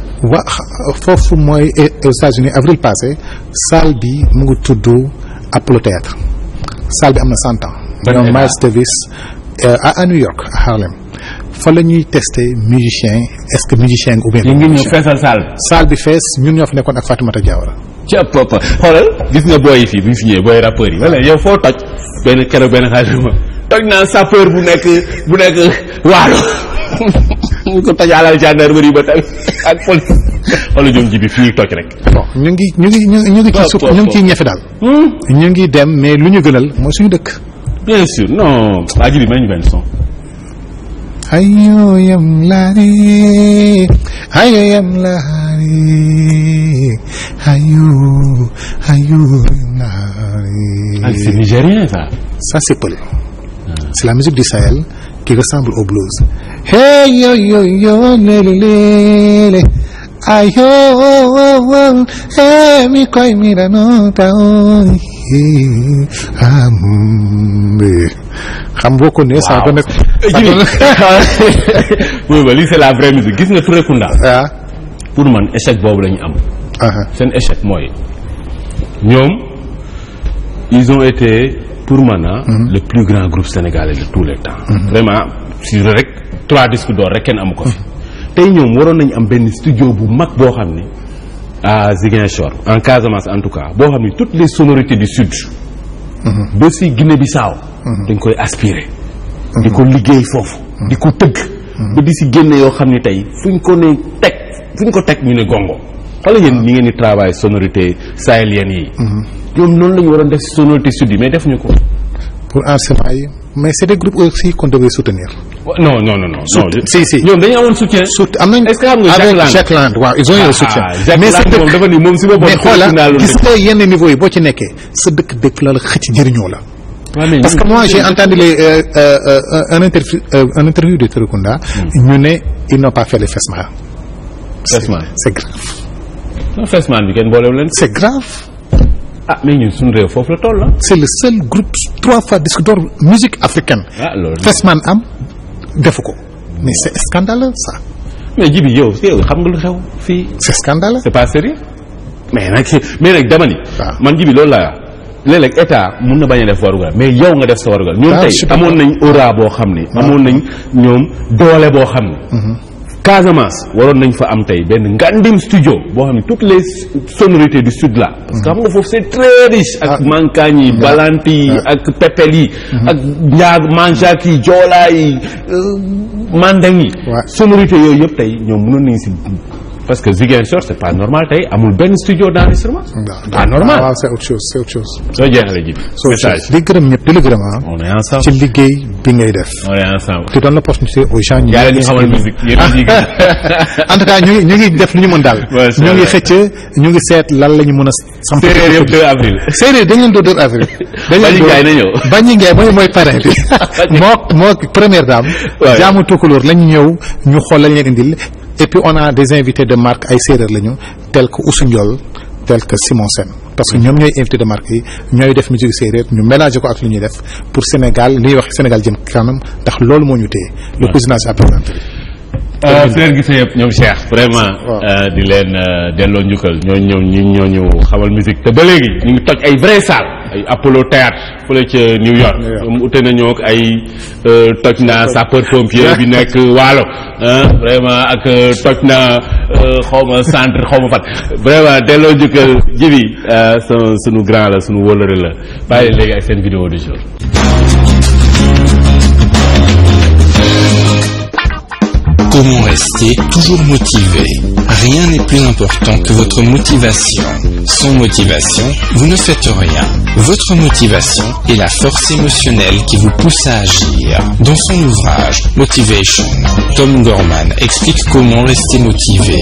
foofu mooy aux États-Unis avril passé salle bi mu ngi tudd Apollo Théâtre salle bi am na 100 ans. ñoom Miles Davis à New York à Harlem. fa la ñuy tester musicien est-ce que musicien ou bien. ñu ngi ñëw feesal salle bi fees ñun ñoo fa nekkoon ak Fatoumata Diawara. ci ab papa xoolal gis nga booy yi fii bu ñu fi ñëwee booy rappeurs yi. wala yow foo toj benn keroog benn xaalis ma toj naa sapeur bu nekk waalo mu ko toj alal gendarmerie ba tamit ak police wala ñoom ji bi fii toj rek. bon ñu ngi ci suuf ñu ngi ciy ñefe daal. ñu ngi dem mais lu ñu gënal mooy suñu dëkk. bien sûr non waa ji bi may ñu benn son. Ayoyam lari, lari. C'est nigérien ça. Ça c'est Peul. C'est la musique du Sahel qui ressemble au blues. Hey yo yo yo lele, ayo, hey mi koi mira no taoi. xam boo ko nee saa ba nekk. oui ba lii c'est la vraie musique gis nga Touré Kunda. pour man échec boobu la ñu am. seen échec mooy ñoom ils ont été pour man le plus grand groupe sénégalais de tous les temps. vraiment si rek 3 disques d'or rek kenn amu ko fi. tey ñoom waroon nañu am benn studio bu mag boo xam ni à Ziguinchor en Casamance en tout cas boo xam ni toutes les sonorités du sud. ba si Guinée-Bissau dañ koy aspirer. di ko liggéey foofu. di ko tëgg. ba di si génne yoo xam ni tey fuñ ko teg ñu ne gongo. xoolal yéen ñi ngeen di travail sonorité sahélienne yi. ñoom noonu la ñu waroon def si sonorité sud yi mais defuñu ko. pour enseignement yi mais c'est des groupes aussi qu'on devait soutenir. non. si ñoom dañu amoon soutien. am nañ est-ce que xam nga avec Jacques Land waaw ils ont eu un soutien. mais c'est moom dafa ni moom si boppam. mais xoolal gis nga yenn niveau yi boo ci nekkee sa dëkk la xëcc jëriñoo la. parce que moi j'ai entendu un interview de Touré Kunda. ñu ne ils n'ont pas fait les Fesman. c'est grave. non Fesman bi kenn boolewul leen. c'est grave. ah mais ñun suñu réew foofu la toll la. c'est le seul groupe 3 fois disque d'or musique africaine. loolu Fesman am defu ko mais c'est scandaleux ça. mais Djibi yow xam nga lu xew fii. c'est scandaleux. c'est pas sérieux mais nag dama ni. waaw man Djibi loolu laa léeg-léeg état mun na bañ a def warugal mais yow nga def sa warugal. ñoom tey amoon nañ aura boo xam ne. amoon nañ ñoom doole boo xam ne. Casamance waroon nañ fa am tey benn ngandim studio boo xam ne toutes les sonorités du sud là. parce que xam nga foofu c'est très riche. ak mankaañ yi balanti yi ak pepel yi. ak njaag manjaak yi joolaa yi mandeng yi. sonorité yooyu yëpp tey ñoom mënoon nañ si. parce que Ziguinchor c'est pas normal tey amul benn studio d'enregistrement. pas normal waaw c'est autre chose c'est autre chose. soo jeexalee ji message di gërëm ñëpp di la gërëm on est ensemble ci liggéey bi ngay def. on est ensemble. tu donnes l'opportunité aux gens. yaa ngi xamal musique yéen a ngi en tout cas ñu ngi def lu ñu mën daal. ñu ngi xëcc ñu ngi seet lan la ñu mën a. samp séeréer yëpp 2 avril. séeréer dañ leen doon 2 avril. Bañi Ngaay na ñëw. Bañi Ngaay mooy parrain bi. moo première dame. waaw jaamu tukulóor lañ ñëw ñu xool lañ leen indil. et puis on a des invités de marque ay séeréer lañu tel que Oussou Ndiol tel que Simon Sène parce que ñoom ñooy invité de marque yi ñooy def musique séeréer ñu mélanger ko ak lu ñuy def pour Sénégal li ñuy wax Sénégal jëm kanam ndax loolu moo ñu téye. le président s'est présenté. frère gise yëpp ñoom Cheikh vraiment di leen delloo njukkal ñooñu xamal musique te ba léegi ñu ngi toj ay vrai salle ay Apollo Théâtre fële ca New York ñoom ute nañoo ak ay toj na sapeur pompier bi nekk Waalo vraiment ak toj na xawma centre xawma fat vraiment delloo njukkal Djibi sunu grand la sunu wóllëre la bàyyi léegi ak seen vidéo du jour. Comment rester toujours motivé? Rien n'est plus important que votre motivation. Sans motivation, vous ne faites rien. Votre motivation est la force émotionnelle qui vous pousse à agir. Dans son ouvrage Motivation, Tom Gorman explique comment rester motivé.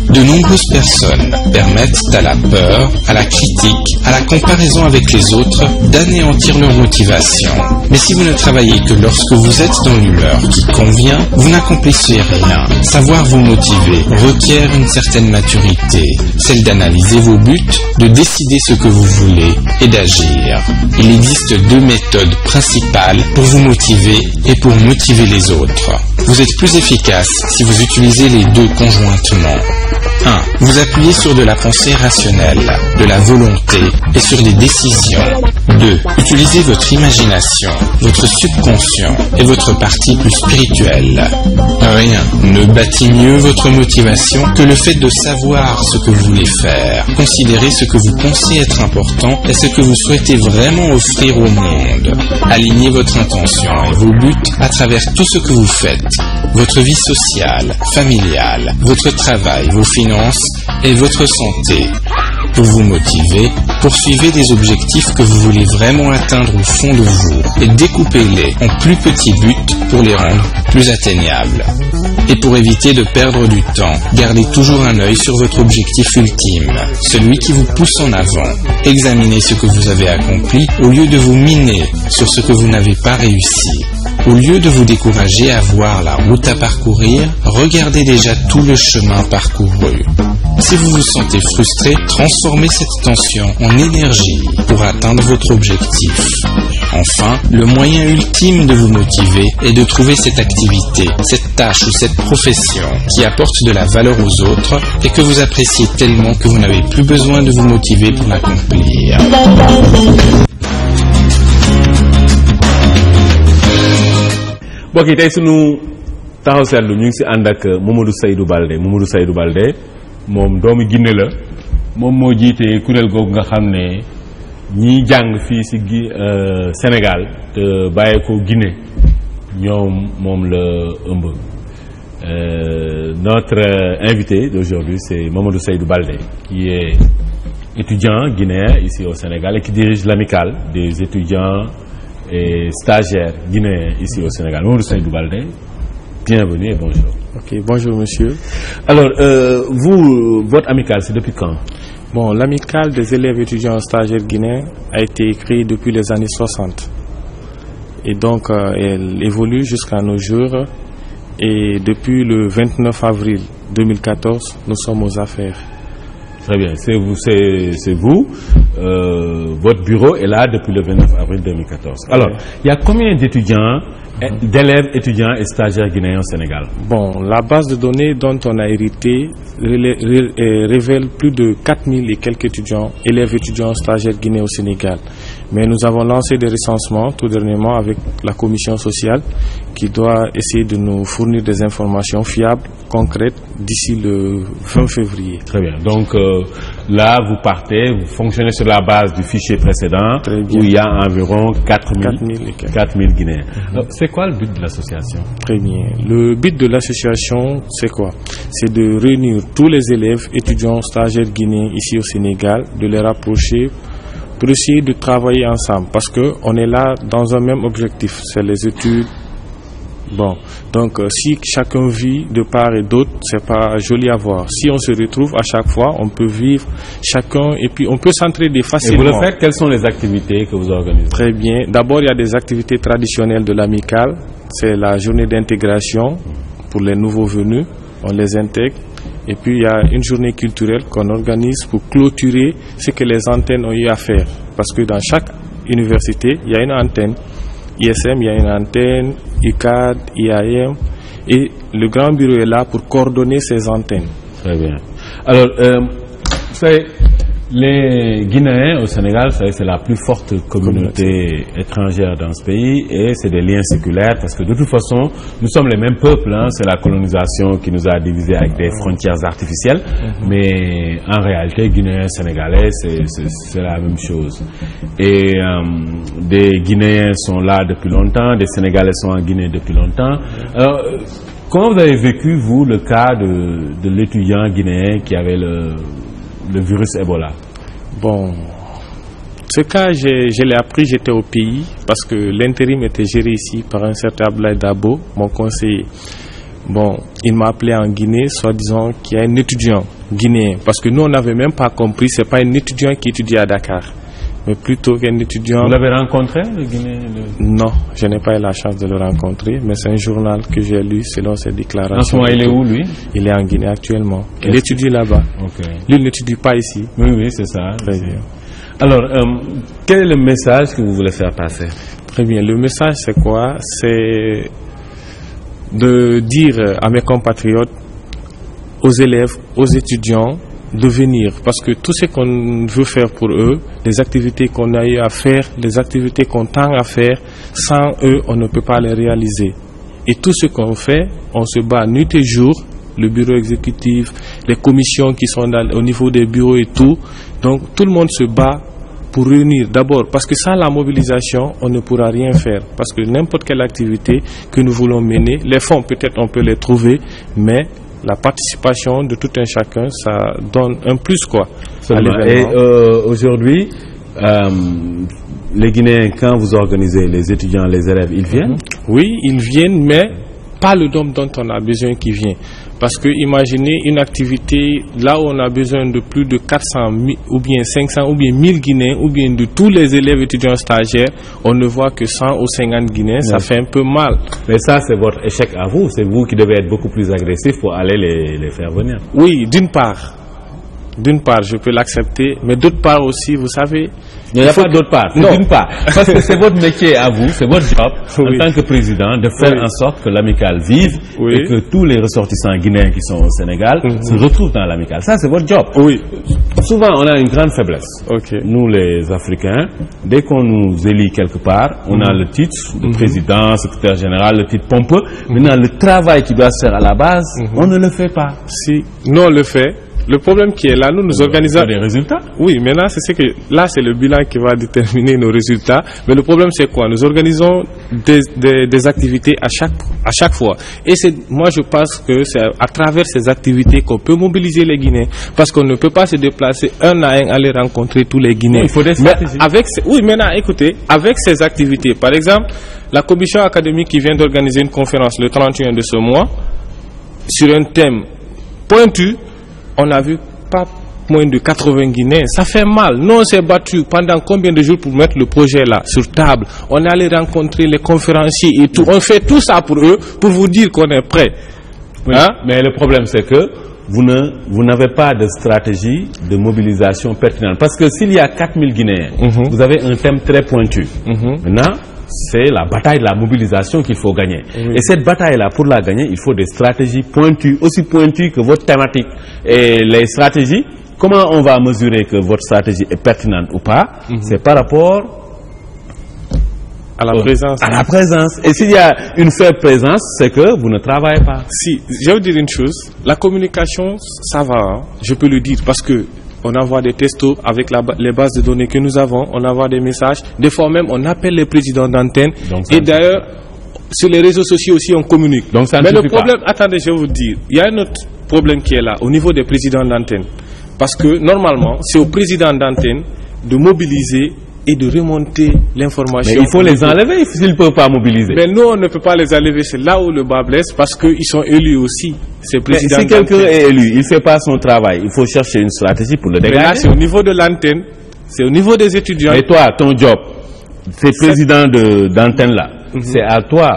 De nombreuses personnes permettent à la peur, à la critique, à la comparaison avec les autres d'anéantir leur motivation. Mais si vous ne travaillez que lorsque vous êtes dans l'humeur qui convient, vous n'accomplissez rien. Savoir vous motiver requiert une certaine maturité, celle d'analyser vos buts, de décider ce que vous voulez et d'agir. Il existe 2 méthodes principales pour vous motiver et pour motiver les autres. Vous êtes plus efficace si vous utilisez les 2 conjointement. 1. Vous appuyez sur de la pensée rationnelle, de la volonté et sur des décisions. 2. Utilisez votre imagination, votre subconscient et votre partie plus spirituelle. Rien ne bâtit mieux votre motivation que le fait de savoir ce que vous voulez faire. Considérez ce que vous pensez être important et ce que vous souhaitez vraiment offrir au monde. Alignez votre intention et vos buts à travers tout ce que vous faites. Votre vie sociale, familiale, votre travail, vos finances et votre santé. Pour vous motiver, poursuivez des objectifs que vous voulez vraiment atteindre au fond de vous et découpez-les en plus petits buts pour les rendre plus atteignables. Et pour éviter de perdre du temps, gardez toujours un œil sur votre objectif ultime, celui qui vous pousse en avant. Examinez ce que vous avez accompli au lieu de vous miner sur ce que vous n'avez pas réussi. Au lieu de vous décourager à voir la route à parcourir, regardez déjà tout le chemin parcouru. Si vous vous sentez frustré, transformez cette tension en énergie pour atteindre votre objectif. Enfin, le moyen ultime de vous motiver est de trouver cette activité, cette tâche ou cette profession qui apporte de la valeur aux autres et que vous appréciez tellement que vous n'avez plus besoin de vous motiver pour l'accomplir. mbokk yi tey sunu taxaw seetlu ñu ngi si ànd ak Mamadou Seydou Baldé moom doomu Guinée la moom moo jiite kuréel googu nga xam ne ñiy jàng fii si Sénégal te bàyyeekoo Guinée moom la ëmb. Notre invité d'aujourd'hui c'est Mamadou Seydou Baldé qui est étudiant guinéen ici au Sénégal et qui dirige l'amicale des étudiants et stagiaires guinéens ici au Sénégal. Mamadou Seydou Baldé, bienvenue et bonjour. Ok, bonjour monsieur. Alors, votre amicale, c'est depuis quand? Bon, l'amicale des élèves étudiants stagiaires guinéens a été créée depuis les années 60. Et donc, elle évolue jusqu'à nos jours. Et depuis le 29 avril 2014, nous sommes aux affaires. Très bien, c'est vous. Votre bureau est là depuis le 29 avril 2014. Alors, il y a combien d'étudiants, d'élèves, étudiants et stagiaires guinéens au Sénégal? Bon, la base de données dont on a hérité révèle plus de 4000 et quelques étudiants, élèves, étudiants, stagiaires guinéens au Sénégal. Mais nous avons lancé des recensements tout dernièrement avec la commission sociale qui doit essayer de nous fournir des informations fiables, concrètes, d'ici le 20 février. Très bien. Donc là, vous partez, vous fonctionnez sur la base du fichier précédent où il y a environ 4000 Guinéens. C'est quoi le but de l'association? Très bien. Le but de l'association, c'est quoi? C'est de réunir tous les élèves, étudiants, stagiaires guinéens ici au Sénégal, de les rapprocher pour essayer de travailler ensemble parce qu'on est là dans un même objectif, c'est les études. Bon, donc si chacun vit de part et d'autre, c'est pas joli à voir. Si on se retrouve à chaque fois, on peut vivre chacun et puis on peut s'entraider facilement. Et vous le faites, quelles sont les activités que vous organisez? Très bien. D'abord, il y a des activités traditionnelles de l'amicale. C'est la journée d'intégration pour les nouveaux venus. On les intègre. Et puis, il y a une journée culturelle qu'on organise pour clôturer ce que les antennes ont eu à faire. Parce que dans chaque université, il y a une antenne. ISM, il y a une antenne, UCAD, IAM. Et le grand bureau est là pour coordonner ces antennes. Très bien. Alors, les Guinéens au Sénégal, c'est la plus forte communauté étrangère dans ce pays et c'est des liens séculaires parce que de toute façon, nous sommes les mêmes peuples. C'est la colonisation qui nous a divisés avec des frontières artificielles. Mais en réalité, Guinéens, Sénégalais, c'est la même chose. Et des Guinéens sont là depuis longtemps, des Sénégalais sont en Guinée depuis longtemps. Alors, comment vous avez vécu, vous, le cas de l'étudiant guinéen qui avait le virus Ebola? Bon, ce cas, je l'ai appris, j'étais au pays, parce que l'intérim était géré ici par un certain Ablaye Dabo, mon conseiller. Bon, il m'a appelé en Guinée, soi-disant qu'il y a un étudiant guinéen, parce que nous, on n'avait même pas compris, c'est pas un étudiant qui étudie à Dakar, mais plutôt qu'un étudiant... Vous l'avez rencontré, le Guinéen? Non, je n'ai pas eu la chance de le rencontrer, mais c'est un journal que j'ai lu selon ses déclarations. En ce moment, il est où, lui? Il est en Guinée actuellement. Il étudie là-bas. Okay. Lui, il n'étudie pas ici. Oui, c'est ça. Très bien. Alors, quel est le message que vous voulez faire passer? Très bien. Le message, c'est quoi? C'est de dire à mes compatriotes, aux élèves, aux étudiants, de venir, parce que tout ce qu'on veut faire pour eux, les activités qu'on a eu à faire, les activités qu'on tend à faire, sans eux, on ne peut pas les réaliser. Et tout ce qu'on fait, on se bat nuit et jour, le bureau exécutif, les commissions qui sont au niveau des bureaux et tout. Donc tout le monde se bat pour réunir d'abord, parce que sans la mobilisation, on ne pourra rien faire. Parce que n'importe quelle activité que nous voulons mener, les fonds peut-être on peut les trouver, mais la participation de tout un chacun, ça donne un plus quoi. Et aujourd'hui, les Guinéens, quand vous organisez les étudiants, les élèves, ils viennent? Oui, ils viennent, mais pas le nombre dont on a besoin qui vient. Parce que imaginez une activité là où on a besoin de plus de 400 000, ou bien 500 ou bien 1000 Guinéens ou bien de tous les élèves étudiants stagiaires, on ne voit que 100 ou 50 Guinéens, ça fait un peu mal. Mais ça, c'est votre échec à vous, c'est vous qui devez être beaucoup plus agressif pour aller les faire venir. Oui, d'une part, je peux l'accepter, mais d'autre part aussi, vous savez... Il n'y a pas d'autre part, d'une part. Parce que c'est votre métier à vous, c'est votre job, en tant que président, de faire en sorte que l'amicale vive et que tous les ressortissants guinéens qui sont au Sénégal se retrouvent dans l'amicale. Ça, c'est votre job. Oui. Souvent, on a une grande faiblesse. Nous, les Africains, dès qu'on nous élit quelque part, on a le titre de président, secrétaire général, le titre pompeux. Maintenant, le travail qui doit se faire à la base, on ne le fait pas. Si, nous, on le fait. Le problème qui est là, nous organisons des résultats. Oui, maintenant c'est le bilan qui va déterminer nos résultats. Mais le problème c'est quoi? Nous organisons des activités à chaque fois. Et moi je pense que c'est à travers ces activités qu'on peut mobiliser les Guinéens, parce qu'on ne peut pas se déplacer un à un aller rencontrer tous les Guinéens. Oui, il faut des stratégies. Maintenant écoutez, avec ces activités, par exemple, la commission académique qui vient d'organiser une conférence le 31 de ce mois sur un thème pointu. On a vu pas moins de 80 Guinéens. Ça fait mal. Nous, on s'est battu pendant combien de jours pour mettre le projet là sur table. On est allé rencontrer les conférenciers et tout. On fait tout ça pour eux, pour vous dire qu'on est prêt. Oui, mais le problème, c'est que vous n'avez pas de stratégie de mobilisation pertinente. Parce que s'il y a 4000 Guinéens, vous avez un thème très pointu. Maintenant, c'est la bataille de la mobilisation qu'il faut gagner. Et cette bataille-là, pour la gagner, il faut des stratégies pointues, aussi pointues que votre thématique. Et les stratégies, comment on va mesurer que votre stratégie est pertinente ou pas? C'est par rapport à la présence. À la présence. Et s'il y a une faible présence, c'est que vous ne travaillez pas. Si, je vais vous dire une chose. La communication, ça va, hein, je peux le dire, parce que on envoie des textos avec les bases de données que nous avons, on envoie des messages. Des fois même, on appelle les présidents d'antenne. Et d'ailleurs, sur les réseaux sociaux aussi, on communique. Donc ça ne Mais le suffit pas. problème, attendez, je vais vous dire, il y a un autre problème qui est là, au niveau des présidents d'antenne. Parce que normalement, c'est au président d'antenne de mobiliser et de remonter l'information. Mais il faut les enlever s'ils ne peuvent pas mobiliser. Mais nous, on ne peut pas les enlever. C'est là où le bas blesse, parce qu'ils sont élus aussi. Ces présidents. Si quelqu'un est élu, il ne fait pas son travail, il faut chercher une stratégie pour le dégager. Mais là, c'est au niveau de l'antenne, c'est au niveau des étudiants. Et toi, ton job, ces présidents d'antenne-là, c'est à toi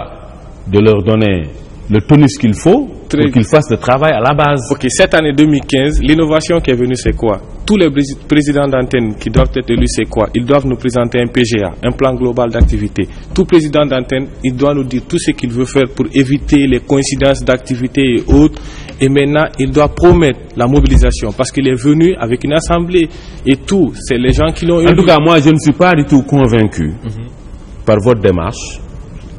de leur donner le tonus qu'il faut pour qu'ils fassent le travail à la base. Ok, cette année 2015, l'innovation qui est venue, c'est quoi? Tous les présidents d'antenne qui doivent être élus, c'est quoi? Ils doivent nous présenter un PGA, un plan global d'activité. Tout président d'antenne, il doit nous dire tout ce qu'il veut faire pour éviter les coïncidences d'activités et autres. Et maintenant, il doit promettre la mobilisation parce qu'il est venu avec une assemblée et tout. C'est les gens qui l'ont élu. En tout cas, moi, je ne suis pas du tout convaincu par votre démarche.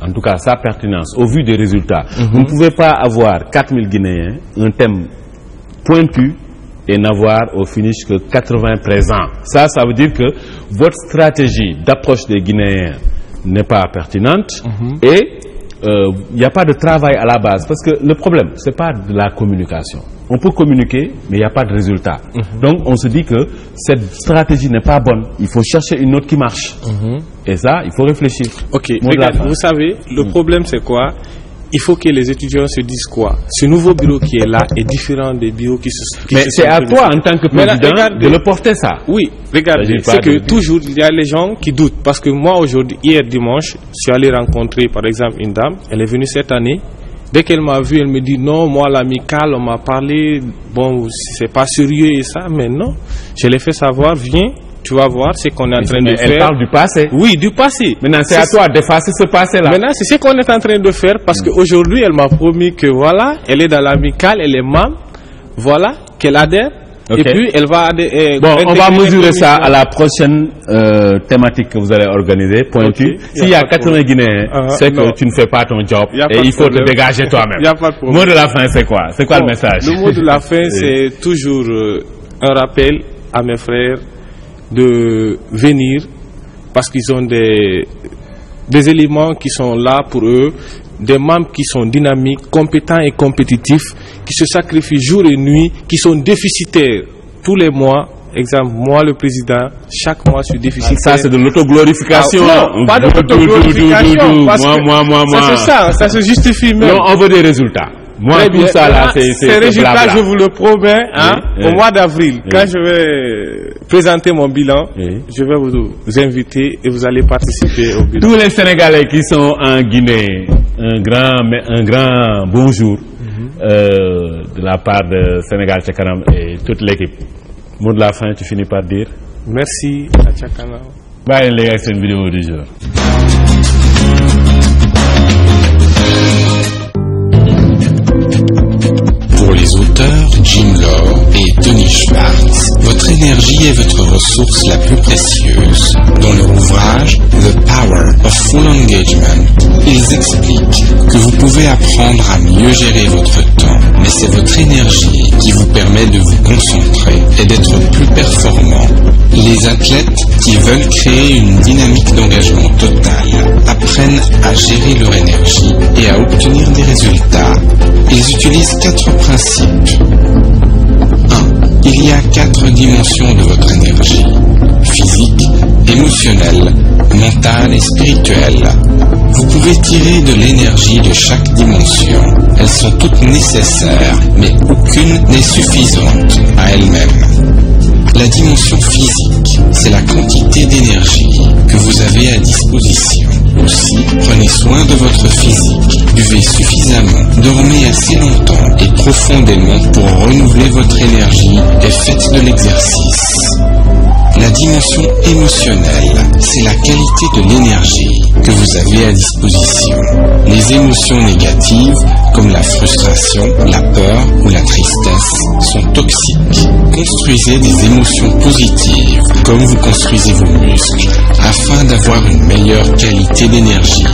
En tout cas, sa pertinence, au vu des résultats. Vous ne pouvez pas avoir 4000 Guinéens, un thème pointu, et n'avoir au finish que 80 présents. Ça veut dire que votre stratégie d'approche des Guinéens n'est pas pertinente et il n'y a pas de travail à la base. Parce que le problème, ce n'est pas de la communication. On peut communiquer, mais il n'y a pas de résultat. Donc, on se dit que cette stratégie n'est pas bonne. Il faut chercher une autre qui marche. Et ça, il faut réfléchir. Ok, regarde, vous savez, le problème, c'est quoi? Il faut que les étudiants se disent quoi? Ce nouveau bureau qui est là est différent des bureaux qui se Mais c'est à toi, en tant que président, de le porter ça. Oui, regardez, c'est que toujours, il y a les gens qui doutent. Parce que moi, aujourd'hui, hier dimanche, je suis allé rencontrer, par exemple, une dame. Elle est venue cette année. Dès qu'elle m'a vu, elle me dit non, moi, l'amicale, on m'a parlé. Bon, c'est pas sérieux et ça, mais non. Je l'ai fait savoir, viens. Tu vas voir ce qu'on est en train de faire. Elle parle du passé. Oui, du passé. Maintenant, c'est à toi d'effacer ce passé-là. Maintenant, c'est ce qu'on est en train de faire parce qu'aujourd'hui, elle m'a promis que voilà, elle est dans l'amicale, elle est membre, voilà, qu'elle adhère. Okay. Et puis, elle va adhérer. Bon, on va mesurer ça à la prochaine thématique que vous allez organiser, pointu. S'il y a 80 Guinéens, c'est que tu ne fais pas ton job et il faut te dégager toi-même. Il n'y a pas de problème. Le mot de la fin, c'est quoi? C'est quoi le message? Le mot de la fin, c'est toujours un rappel à mes frères de venir parce qu'ils ont des éléments qui sont là pour eux, des membres qui sont dynamiques, compétents et compétitifs, qui se sacrifient jour et nuit, qui sont déficitaires tous les mois. Exemple, moi le président, chaque mois je suis déficitaire. Ça c'est de l'autoglorification. Non, pas de l'autoglorification. Moi. Ça se justifie même. Non, on veut des résultats. Moi, tout ça là, ces résultats, je vous le promets, au mois d'avril, quand je vais présenter mon bilan, je vais vous inviter et vous allez participer au bilan. Tous les Sénégalais qui sont en Guinée, un grand bonjour de la part de Sénégal Tchakanam et toute l'équipe. Mot de la fin, tu finis par dire. Merci à Tchakanam. Bye les gars, c'est une vidéo du jour. Pour les auteurs Jim Law et Tony Schwartz, votre énergie est votre ressource la plus précieuse. Dans leur ouvrage The Power of Full Engagement, ils expliquent que vous pouvez apprendre à mieux gérer votre temps, mais c'est votre énergie qui vous permet de vous concentrer et d'être plus performant. Les athlètes qui veulent créer une dynamique d'engagement totale apprennent à gérer leur énergie et à obtenir des résultats. Ils utilisent 4 principes. 1. Il y a 4 dimensions de votre énergie: physique, émotionnelle, mentale et spirituelle. Vous pouvez tirer de l'énergie de chaque dimension. Elles sont toutes nécessaires, mais aucune n'est suffisante à elle-même. La dimension physique, c'est la quantité d'énergie que vous avez à disposition. Aussi, prenez soin de votre physique. Buvez suffisamment de dormez assez longtemps et profondément pour renouveler votre énergie et faites de l'exercice. La dimension émotionnelle, c'est la qualité de l'énergie que vous avez à disposition. Les émotions négatives, comme la frustration, la peur ou la tristesse, sont toxiques. Construisez des émotions positives, comme vous construisez vos muscles, afin d'avoir une meilleure qualité d'énergie.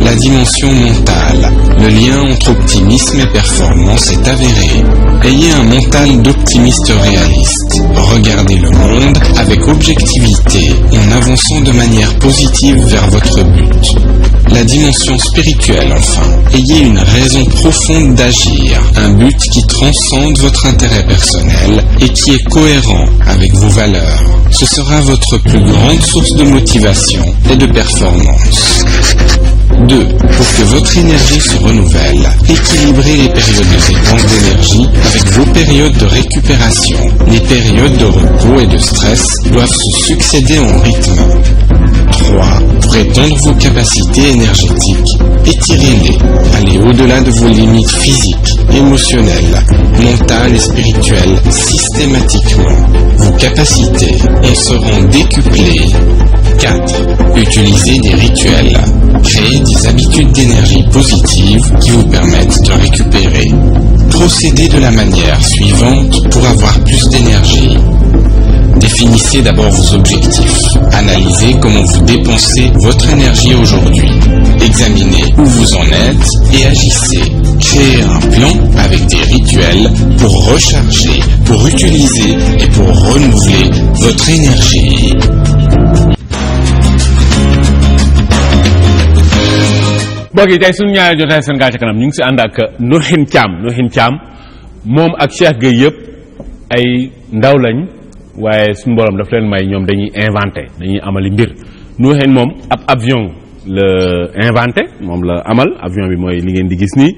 La dimension mentale, le lien entre optimisme et performance est avéré. Ayez un mental d'optimiste réaliste. Regardez le monde avec objectivité en avançant de manière positive vers votre but. La dimension spirituelle, enfin. Ayez une raison profonde d'agir, un but qui transcende votre intérêt personnel et qui est cohérent avec vos valeurs. Ce sera votre plus grande source de motivation et de performance. 2. Pour que votre énergie se renouvelle, équilibrez les périodes de dépense d'énergie avec vos périodes de récupération. Les périodes de repos et de stress doivent se succéder en rythme. 3. Pour étendre vos capacités énergétiques, étirez-les. Allez au-delà de vos limites physiques, émotionnelles, mentales et spirituelles systématiquement. Vos capacités en seront décuplées. 4. Utilisez des rituels. Créez des habitudes d'énergie positives qui vous permettent de récupérer. Procédez de la manière suivante pour avoir plus d'énergie. Définissez d'abord vos objectifs. Analysez comment vous dépensez votre énergie aujourd'hui. Examinez où vous en êtes et agissez. Créez un plan avec des rituels pour recharger, pour utiliser et pour renouveler votre énergie. mbokk yi tey suñu ñaari jotaay Sénégal ca kanam ñu ngi si ànd ak Nohine Thiam moom ak Cheikh Gueye yëpp ay ndaw lañ waaye suñu borom daf leen may ñoom dañuy inventé dañuy amali mbir Nohine moom ab avion la inventé moom la amal avion bi mooy li ngeen di gis nii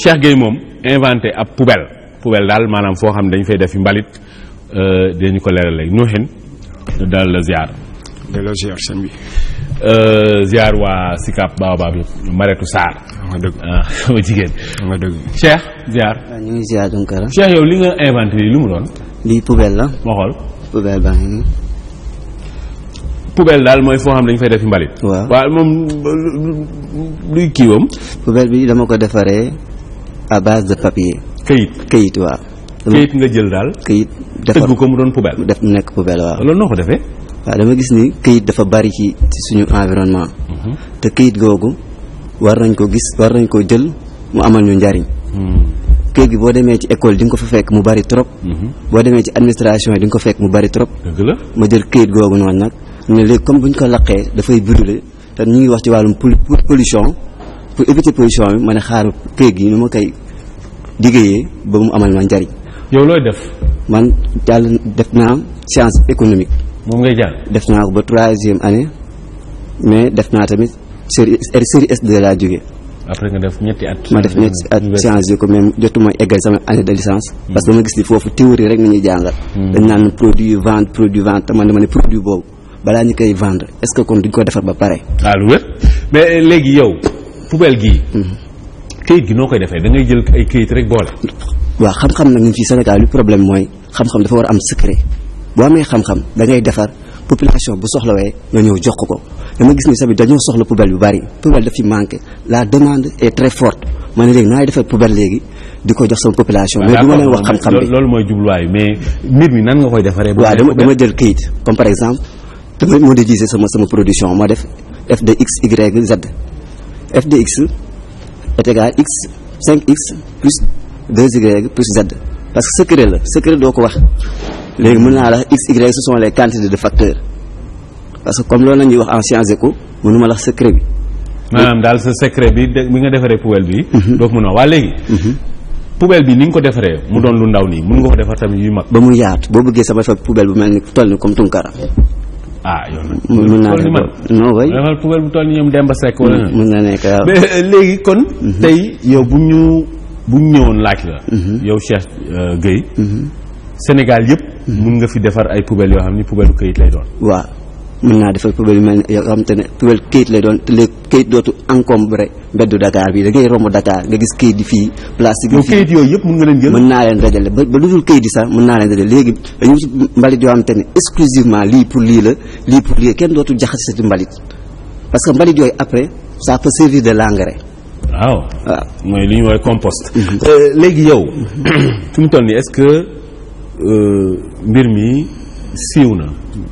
Cheikh Gueye moom inventé ab poubelle daal maanaam foo xam ne dañu fay def mbalit dinañu ko leeral léegi Nohine daal la ziar. delloo ziar sëñ bi. ziar waa Sicap Baobab yëpp Maretu Sarr. nga dëgg sama jigéen. nga dëgg. Cheikh ziar. waaw ñu ngi ziar Tunkara. Cheikh yow li nga inventé lii lu mu doon. lii poubelle la. ma xool. poubelle baa ngi nii. poubelle daal mooy foo xam dañu fay def mbalit. waaw waaw moom luy kiiwam. poubelle bi dama ko defaree à base de papier. këyit waaw. këyit nga jël daal. këyit defar tëgg ko mu doon poubelle. def mu nekk poubelle waaw. loolu noo ko defee. waaw dama gis ni këyit dafa bari ci suñu environnement. te këyit googu war nañ ko gis war nañ ko jël mu amal ñu njariñ. këyit gi boo demee ci école di nga ko fa fekk mu bari trop. boo demee ci administration yi di nga ko fekk mu bari trop. dëgg la ma jël këyit googu noonu nag ne léegi comme bu ñu ko laqee dafay brûler te ñu ngi wax ci wàllum pollution pour éviter pollution bi ma ne xaaral këyit gi nu ma koy liggéeyee ba mu amal ma njariñ. yow looy def. man jàll def naa science économique. moom ngay jàng. def naa ko ba 3e année mais def naa tamit série S2 laa jógee. après nga def ñetti at. ma def ñetti at science yi ko même jotuma eggal sama année de licence. parce que dama gis ni foofu théorie rek nañuy jàngal. dañ naan produit vente te man dama ne produit boobu balaa ñu koy vendre est-ce que kon duñ ko defar ba pare. ah lu wér mais léegi yow poubelle gii. këyit gi noo koy defee da ngay jël ay këyit rek boole. waaw xam-xam nag ñun fii Sénégal lu problème mooy xam-xam dafa war a am secret. boo amee xam-xam da ngay defar population bu soxlawee nga ñëw jox ko dama gis ni tamit dañoo soxla poubelle bu bari poubelle daf fi manqué la demande est très forte ma ne léegi naay defar poubelle léegi di ko jox sama population. mais du ma leen wax xam-xam bi loolu mooy jubluwaay mais mbir mi nan nga koy defaree. waaw dama jël këyit comme par exemple dama modéliser sama production ma def f de x y z f de x est égal x 5x plus 2y plus z parce que secret doo ko wax. léegi mën naa la x y ce sont les quantités de facteurs parce que comme loolu la ñuy wax en sciences éco mënuma la secret bi. maanaam daal sa secret bi nga defaree poubelle bi. doo ko mën a wax waa léegi. poubelle bi ni nga ko defaree mu doon lu ndaw nii mën nga ko defar tamit yu mag. ba mu yaatu boo bëggee sama defar poubelle bu mel ni toll ni comme Tunkara. ah yow nag. mën naa def non way defar poubelle bu toll ni ñoom Demba Seck wala. mën na nekk waaw. mais léegi kon. tey yow bu ñu ñëwoon laaj la. yow Cheikh Gueye. Sénégal yëpp. mun nga fi defar ay poubelles yoo xam ni poubelle këyit lay doon. waaw mën naa defar poubelle yu mel ne yoo xam te ne poubelle këyit lay doon te léegi këyit dootu encombré mbeddu Dakar bi da ngay romb Dakar nga gis këyit yi fii plastique yi fii këyit yooyu yëpp mën nga leen jël. mën naa leen dajale ba lu dul këyit yi sax mën naa leen dajale léegi dañu ci mbalit yoo xam te ne exclusivement lii pour lii la lii pour lii kenn dootu jaxase ci mbalit parce que mbalit yooyu après ça peut servir de l'engrais. waaw mooy li ñu woowee compost. léegi yow fi mu toll nii est-ce que mbir mi siiw na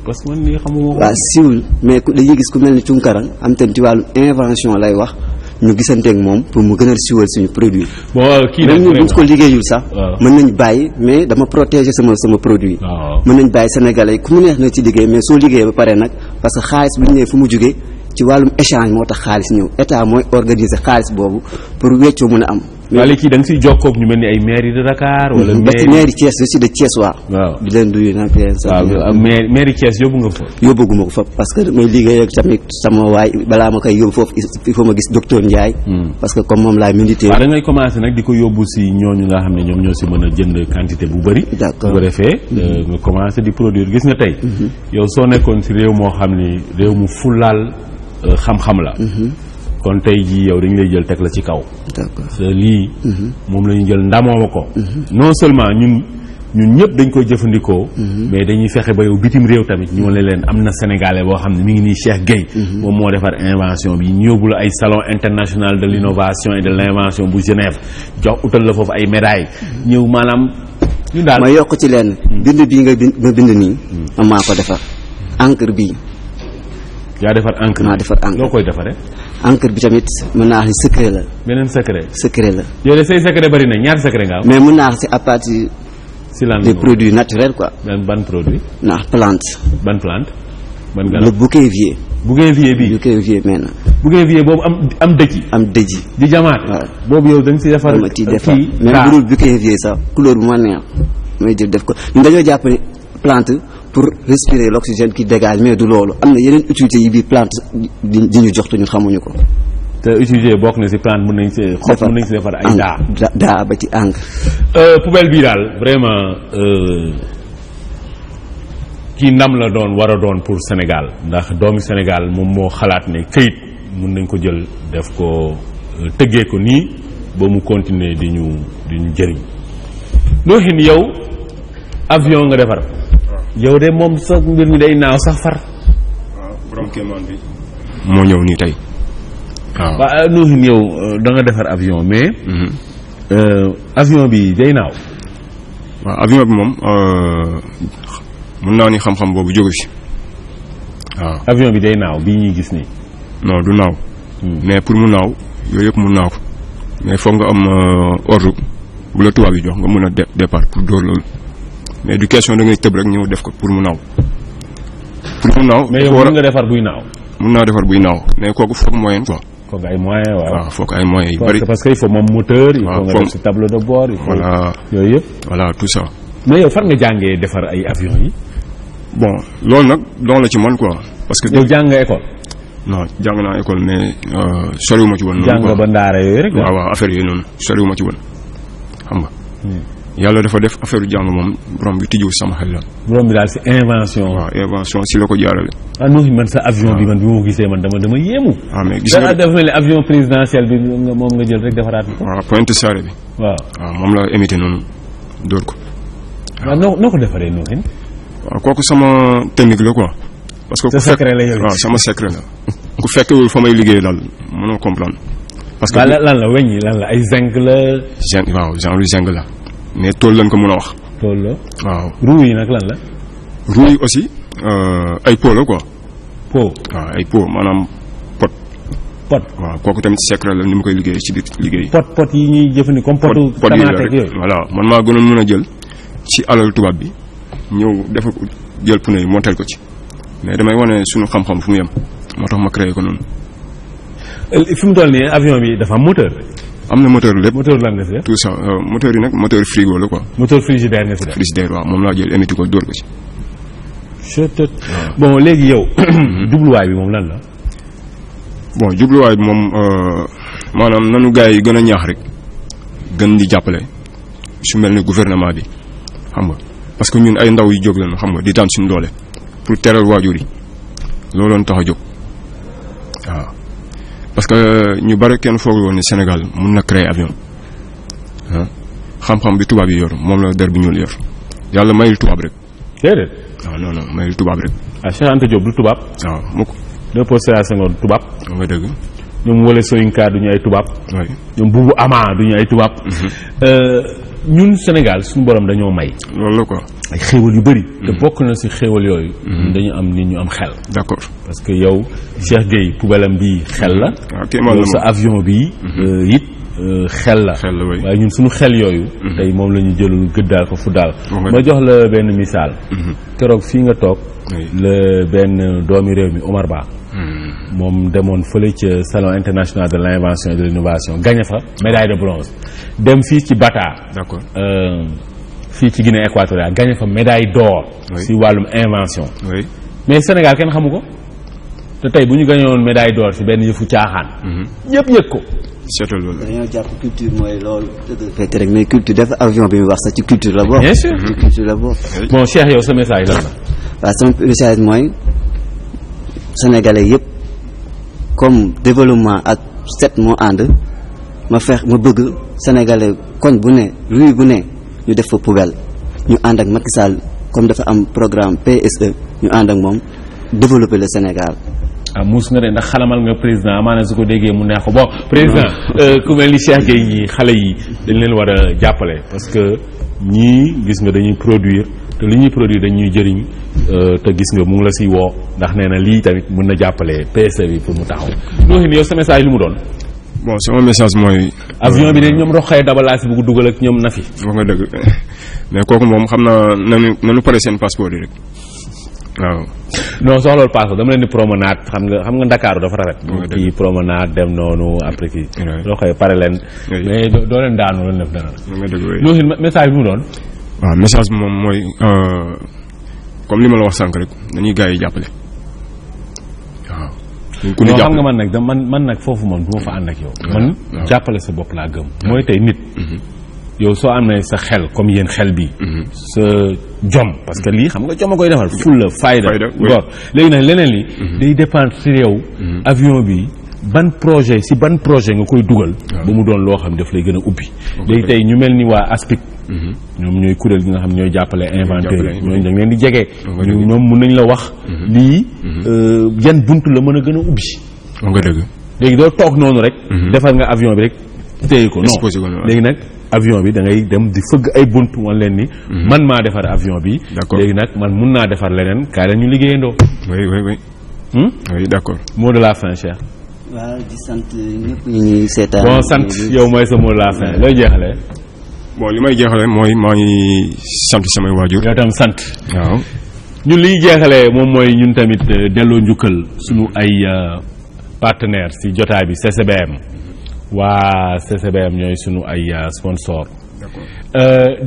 parce que man nii xamuma ko. waaw siiwul mais dañuy gis ku mel ni Tunkara am tamit ci wàllu invention lay wax ñu gisanteeg moom pour mu gën a siiwal suñu produit. bon kii même ñun bu ñu ko liggéeyul sax. mën nañ bàyyi mais dama protéger sama produit. mën nañ bàyyi Sénégalais ku mu neex na ci liggéey mais soo liggéeyee ba pare nag parce que xaalis bu ñu nee fu mu jugee ci wàllum échange moo tax xaalis ñëw état mooy organiser xaalis boobu pour weccoo mën a am. waaye kii da nga siy jokkoo ak ñu mel ni ay mairie de Dakar. wala mairie Thiès je suis de Thiès waaw. di leen duyu naan waaw mairie Thiès yóbbu nga fa. yóbbuguma ko fa parce que may liggéey ak tamit sama waay balaa ma koy yóbbu foofu il faut ma gis docteur Ndiaye. parce que comme moom laay milité. waaw da ngay commencé nag di ko yóbbu si ñooñu nga xam ne ñoom ñoo si mën a jënd quantité bu bëri. d'accord bu ko defee nga commencé di produire gis nga tey. yow soo nekkoon si réew moo xam ni réew mu fulaal xam-xam la. kon tey jii yow dañu lay jël teg la ci kaw. d'accord lii. moom la ñu jël ndamoo ko. non seulement ñun ñëpp dañ koy jëfandikoo. mais dañuy fexe ba yow bitim réew tamit ñu ne leen am na sénégalais boo xam ne mi ngi nii Cheikh Gueye. moom moo defar invention bi ñu yóbbu la ay salon international de l'innovation et de l'invention bu Genève jox utal la foofu ay médailles. ñëw maanaam ñu daal. ma yokk ci lenn. bind bii nga bind nii. maa ko defar encre bii. yaa defar encre maa defar encre loo koy defaree. encre bi tamit mën naa wax ni secret la. beneen secret. secret la. yow de say secret bari na ñaar secret nga am. mais mën naa wax si à partir. si lan des produits naturels quoi. ban produit. ndax plante. ban plante. ban garab le bougainvillier. bougainvillier bi. bougainvillier maintenant. bougainvillier boobu am dëj. am dëj. di jamaat. waaw boobu yow da nga si defar. dama ciy defar même bu dul bougainvillier sax couleur bu ma neex may jël def ko ñun dañoo jàpp ne plante. pour respirer l'oxygène qui dégage mais du loolu am na yeneen utilité yi biir plante di ñu jox te ñun xamuñu ko. te utilité bokk na ci plante mën nañ ci xob mën nañ ci defar ay daa ba ci encre. poubelle bii daal vraiment kii ndam la doon war a doon pour Sénégal ndax doomi Sénégal moom moo xalaat ne këyit mën nañ ko jël def ko tëggee ko nii ba mu continuer di ñu jëriñ. noo xin yow avion nga defar. yow de moom sa mbir mi day naaw sax far. waaw borom kéemaan bi moo ñëw nii tey waaw. waaw Nouhine yow da nga defar avion mais. avion bi day naaw. waaw avion bi moom mun naa ni xam-xam boobu jóge fi waaw. avion bi day naaw bii ñuy gis nii. non du naaw. mais pour mu naaw yooyu yëpp mun naa ko mais foog nga am ordre bu la tubaab yi jox nga mën a départ pour dóor loolu. mais du question da ngay tëb rek ñëw def ko pour mu naaw. pour mu naaw. mais yow mën nga defar buy naaw. mën naa defar buy naaw mais kooku foog moyen quoi. foog ay moyen waaw. waaw foog ay moyens yu bari. parce que il faut moom moteur. il faut nga def si tableau de bord. il faut voilà yooyu yëpp. voilà tout ça. mais yow fan nga jàngee defar ay avions yi. bon loolu nag doon la ci man quoi. parce que yow jàng nga école. non jàng naa école mais soriwuma ci woon. noonu jàng ba ndaara yooyu rek. waaw affaire yooyu noonu soriwuma ci woon xam nga. yàlla dafa def affaire jàng moom borom bi tijjiwul sama xel la. borom bi daal si invention. waaw invention si la ko jaarale. ah non man sa avion bi man bi ma ko gisee man dama yéemu. ah mais gis nga dafa mel ni avion présidentiel bi moom nga jël rek defaraat ko. waaw Pointe Sarène bi. waaw moom la imité noonu dóor ko. waaw noo ko defaree Nouhine. waaw kooku sama technique la quoi. parce que sa secret la yow. waaw sama secret la. ku fekkewul fa may liggéey daal mënoo comprendre. parce que lan la weñ yi lan la ay zinc la. zinc waaw genre zinc la. mais tool lañ ko mën a wax. tool la. waaw roue yi nag lan la. roue yi aussi ay pot la quoi. pot. waaw ay pot maanaam pot. waaw kooku tamit secret la ni mu koy liggéey ci biir liggéey. pot yi ñuy jëfandikoo comme potu tomate ak yooyu. voilà man maa gënoon mën a jël ci alal tubaab bi ñëw dafa jël pneu yi montel ko ci mais damay wane suñu xam-xam fu mu yem moo tax ma créé ko noonu. fi mu toll nii avion bi dafa am moteur. am na moteur lépp. moteur lan nga si def. tout ça moteur yi nag moteur frigo la quoi. moteur frigidaire nga si def. frigidaire waaw moom laa jël émiti ko dóor ko ci. bon léegi yow. jubluwaay bi moom lan la. bon jubluwaay bi moom maanaam nanu gars yi gën a ñaax rek gën di jàppale su mel ni gouvernement bi xam nga parce que ñun ay ndaw yu jóg lañu xam nga di daan suñu doole pour teral waajur yi looloon tax a jóg waaw parce que ñu bari kenn foogul woon ni Sénégal mun na créer avion xam-xam bi tubaab yi yor moom la der bi ñuul yor yàlla mayul tubaab rek. déedéet. waaw non non mayul tubaab rek. ah Cheikh Anta Diop du tubaab. waaw mukk. Léopold Sédar Senghor du tubaab. nga dëgg. ñoom Wole Soyinka du ñu ay tubaab. oui ñoom Boubou Ama du ñu ay tubaab. ñun Sénégal suñu borom dañoo may. loolu la quoi. ay xéewal yu bëri. te bokk na si xéewal yooyu. dañu am nit ñu am xel. d'accord parce que yow Cheikh Gueye poubalam bii xel la. waaw kii yow sa avion bi it xel la. xel la oui. waaye ñun suñu xel yooyu. tey moom la ñu jëlul gëddaal ko fu daal. ma jox la benn misaal. keroog fii nga toog. la benn doomi réew mi Omar Ba. moom demoon fële ca salon international de l'invention et de l'innovation gagné fa médaille de bronze. dem fii ci Bata. d'accord fii ci Guinée équatoriale gagné fa médaille d'or. si wàllum invention. oui mais Sénégal kenn xamu ko. te tey bu ñu gagné woon médaille d'or si benn yëfu caaxaan. ñëpp yëg ko. seetal loolu. dañoo jàpp culture mooy loolu. fekk rek mais culture def avion bi mu wax sax ci culture la bokk. bien sûr ci culture la bokk. bon Cheikh yow sa message lan la. waaw sama message mooy sénégalais yëpp comme développement ak set moo ànd ma bëgg sénégalais koñ bu ne rue bu ne ñu def fa poubelle ñu ànd ak Macky Sall comme dafa am programme PSE ñu ànd ak moom développer le Sénégal. ah muus nga de ndax xalamal nga président amaana su ko déggee mu neex ko bon président ku mel ni Cheikh Gueye ñi xale yi dañ leen war a jàppale parce que ñii gis nga dañuy produire te li ñuy produire dañuy jëriñ te gis nga mu ngi la siy woo ndax nee na lii tamit mën na jàppale PSE bi pour mu taxaw noonu yow sa message li mu doon. bon sama message mooy. avion bi de ñoom roxee dabalaa si bëgg dugal ak ñoom na fi. wax nga dëgg mais kooku moom xam naa nanu pare seen passeport yi rek waaw. non soxla loolu passeport dama leen di promenade xam nga Ndakaaru dafa rafet. kii promenade dem noonu après kii. roxee pare leen. mais doo leen daanu leen def dara. wax nga dëgg loolu message bi mu doon. waaw message bi moom mooy comme li ma la wax sànq rek dañuy gars yi jàppale waaw. ku ñu xam nga man nag man nag foofu moom du ma fa ànd ak yow. man jàppale sa bopp laa gëm. mooy tey nit. yow soo amee sa xel comme yéen xel bi sa jom parce que lii xam nga jom a koy defal fulla fayda ngor léegi nag leneen li day dépendre ci yow avion bi ban projet nga koy dugal ba mu doon loo xam daf lay gën a ubbi léegi tey ñu mel ni waa ASPIC ñoom ñooy kuréel gi nga xam ñooy jàppale inventeur yi ñooñu dañ leen di jege ñoom mun nañ la wax lii yan bunt la mën a gën a ubbi nga dëgg léegi doo toog noonu rek defar nga avion bi rek téye ko non léegi nag avion bi da ngay dem di fëgg ay bunt wan leen ni man maa defar avion bi léegi nag man mun naa defar leneen kaay leen ñu liggéeyandoo. oui oui d'accord. mot de la fin Cheikh. waaw di sant ñëpp ñu ñuy seetaan. bon sant yow mooy sa mot de la fin looy jeexalee. bon li may jeexalee mooy maa ngi sant samay waajur. yow tam sant. waaw. ñun li ñu jeexalee moom mooy ñun tamit delloo njukkal suñu ay partenaires ci jotaay bi CCBM. waa CCBM ñooy sunu ay sponsor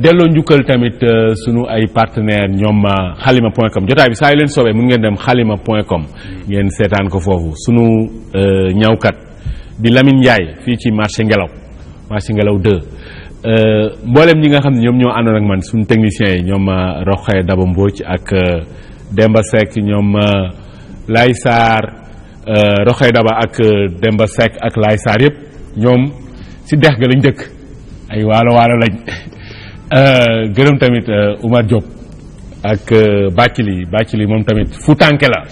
delloo njukkal tamit sunu ay partenaire ñoom xalima.com jotaay bi saa yu leen soobee mun ngeen dem xalima.com ngeen seetaan ko foofu sunu ñawkat di Lamine Ndiaye fii ci marché Ngelaw 2 mboolem ñi nga xam ne ñoom ñoo àndoon ak man sunu techniciens yi ñoom Roxee Daba Mbodj ak Demba Seck ñoom Lay Sarr Roxee Daba ak Demba Seck ak Lay Sarr yëpp ñoom si dex ga lañ dëkk ay waalo lañ gërëm tamit Oumar Diop ak Bàccili moom tamit fu tànke la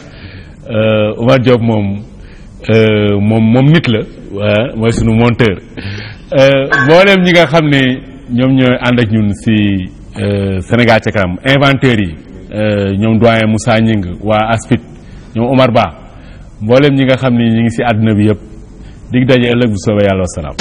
Oumar Diop moom nit la mooy sunu monteur mboolem ñi nga xam ne ñoom ñooy ànd ak ñun si Sénégal ca kanam inventeurs yi ñoom doyen Moussa Ñing waa ASPIT ñoom Omar Ba mboolem ñi nga xam ne ñi ngi si àdduna bi yëpp dig daje ëllëg bu soobee yàlla wasalaam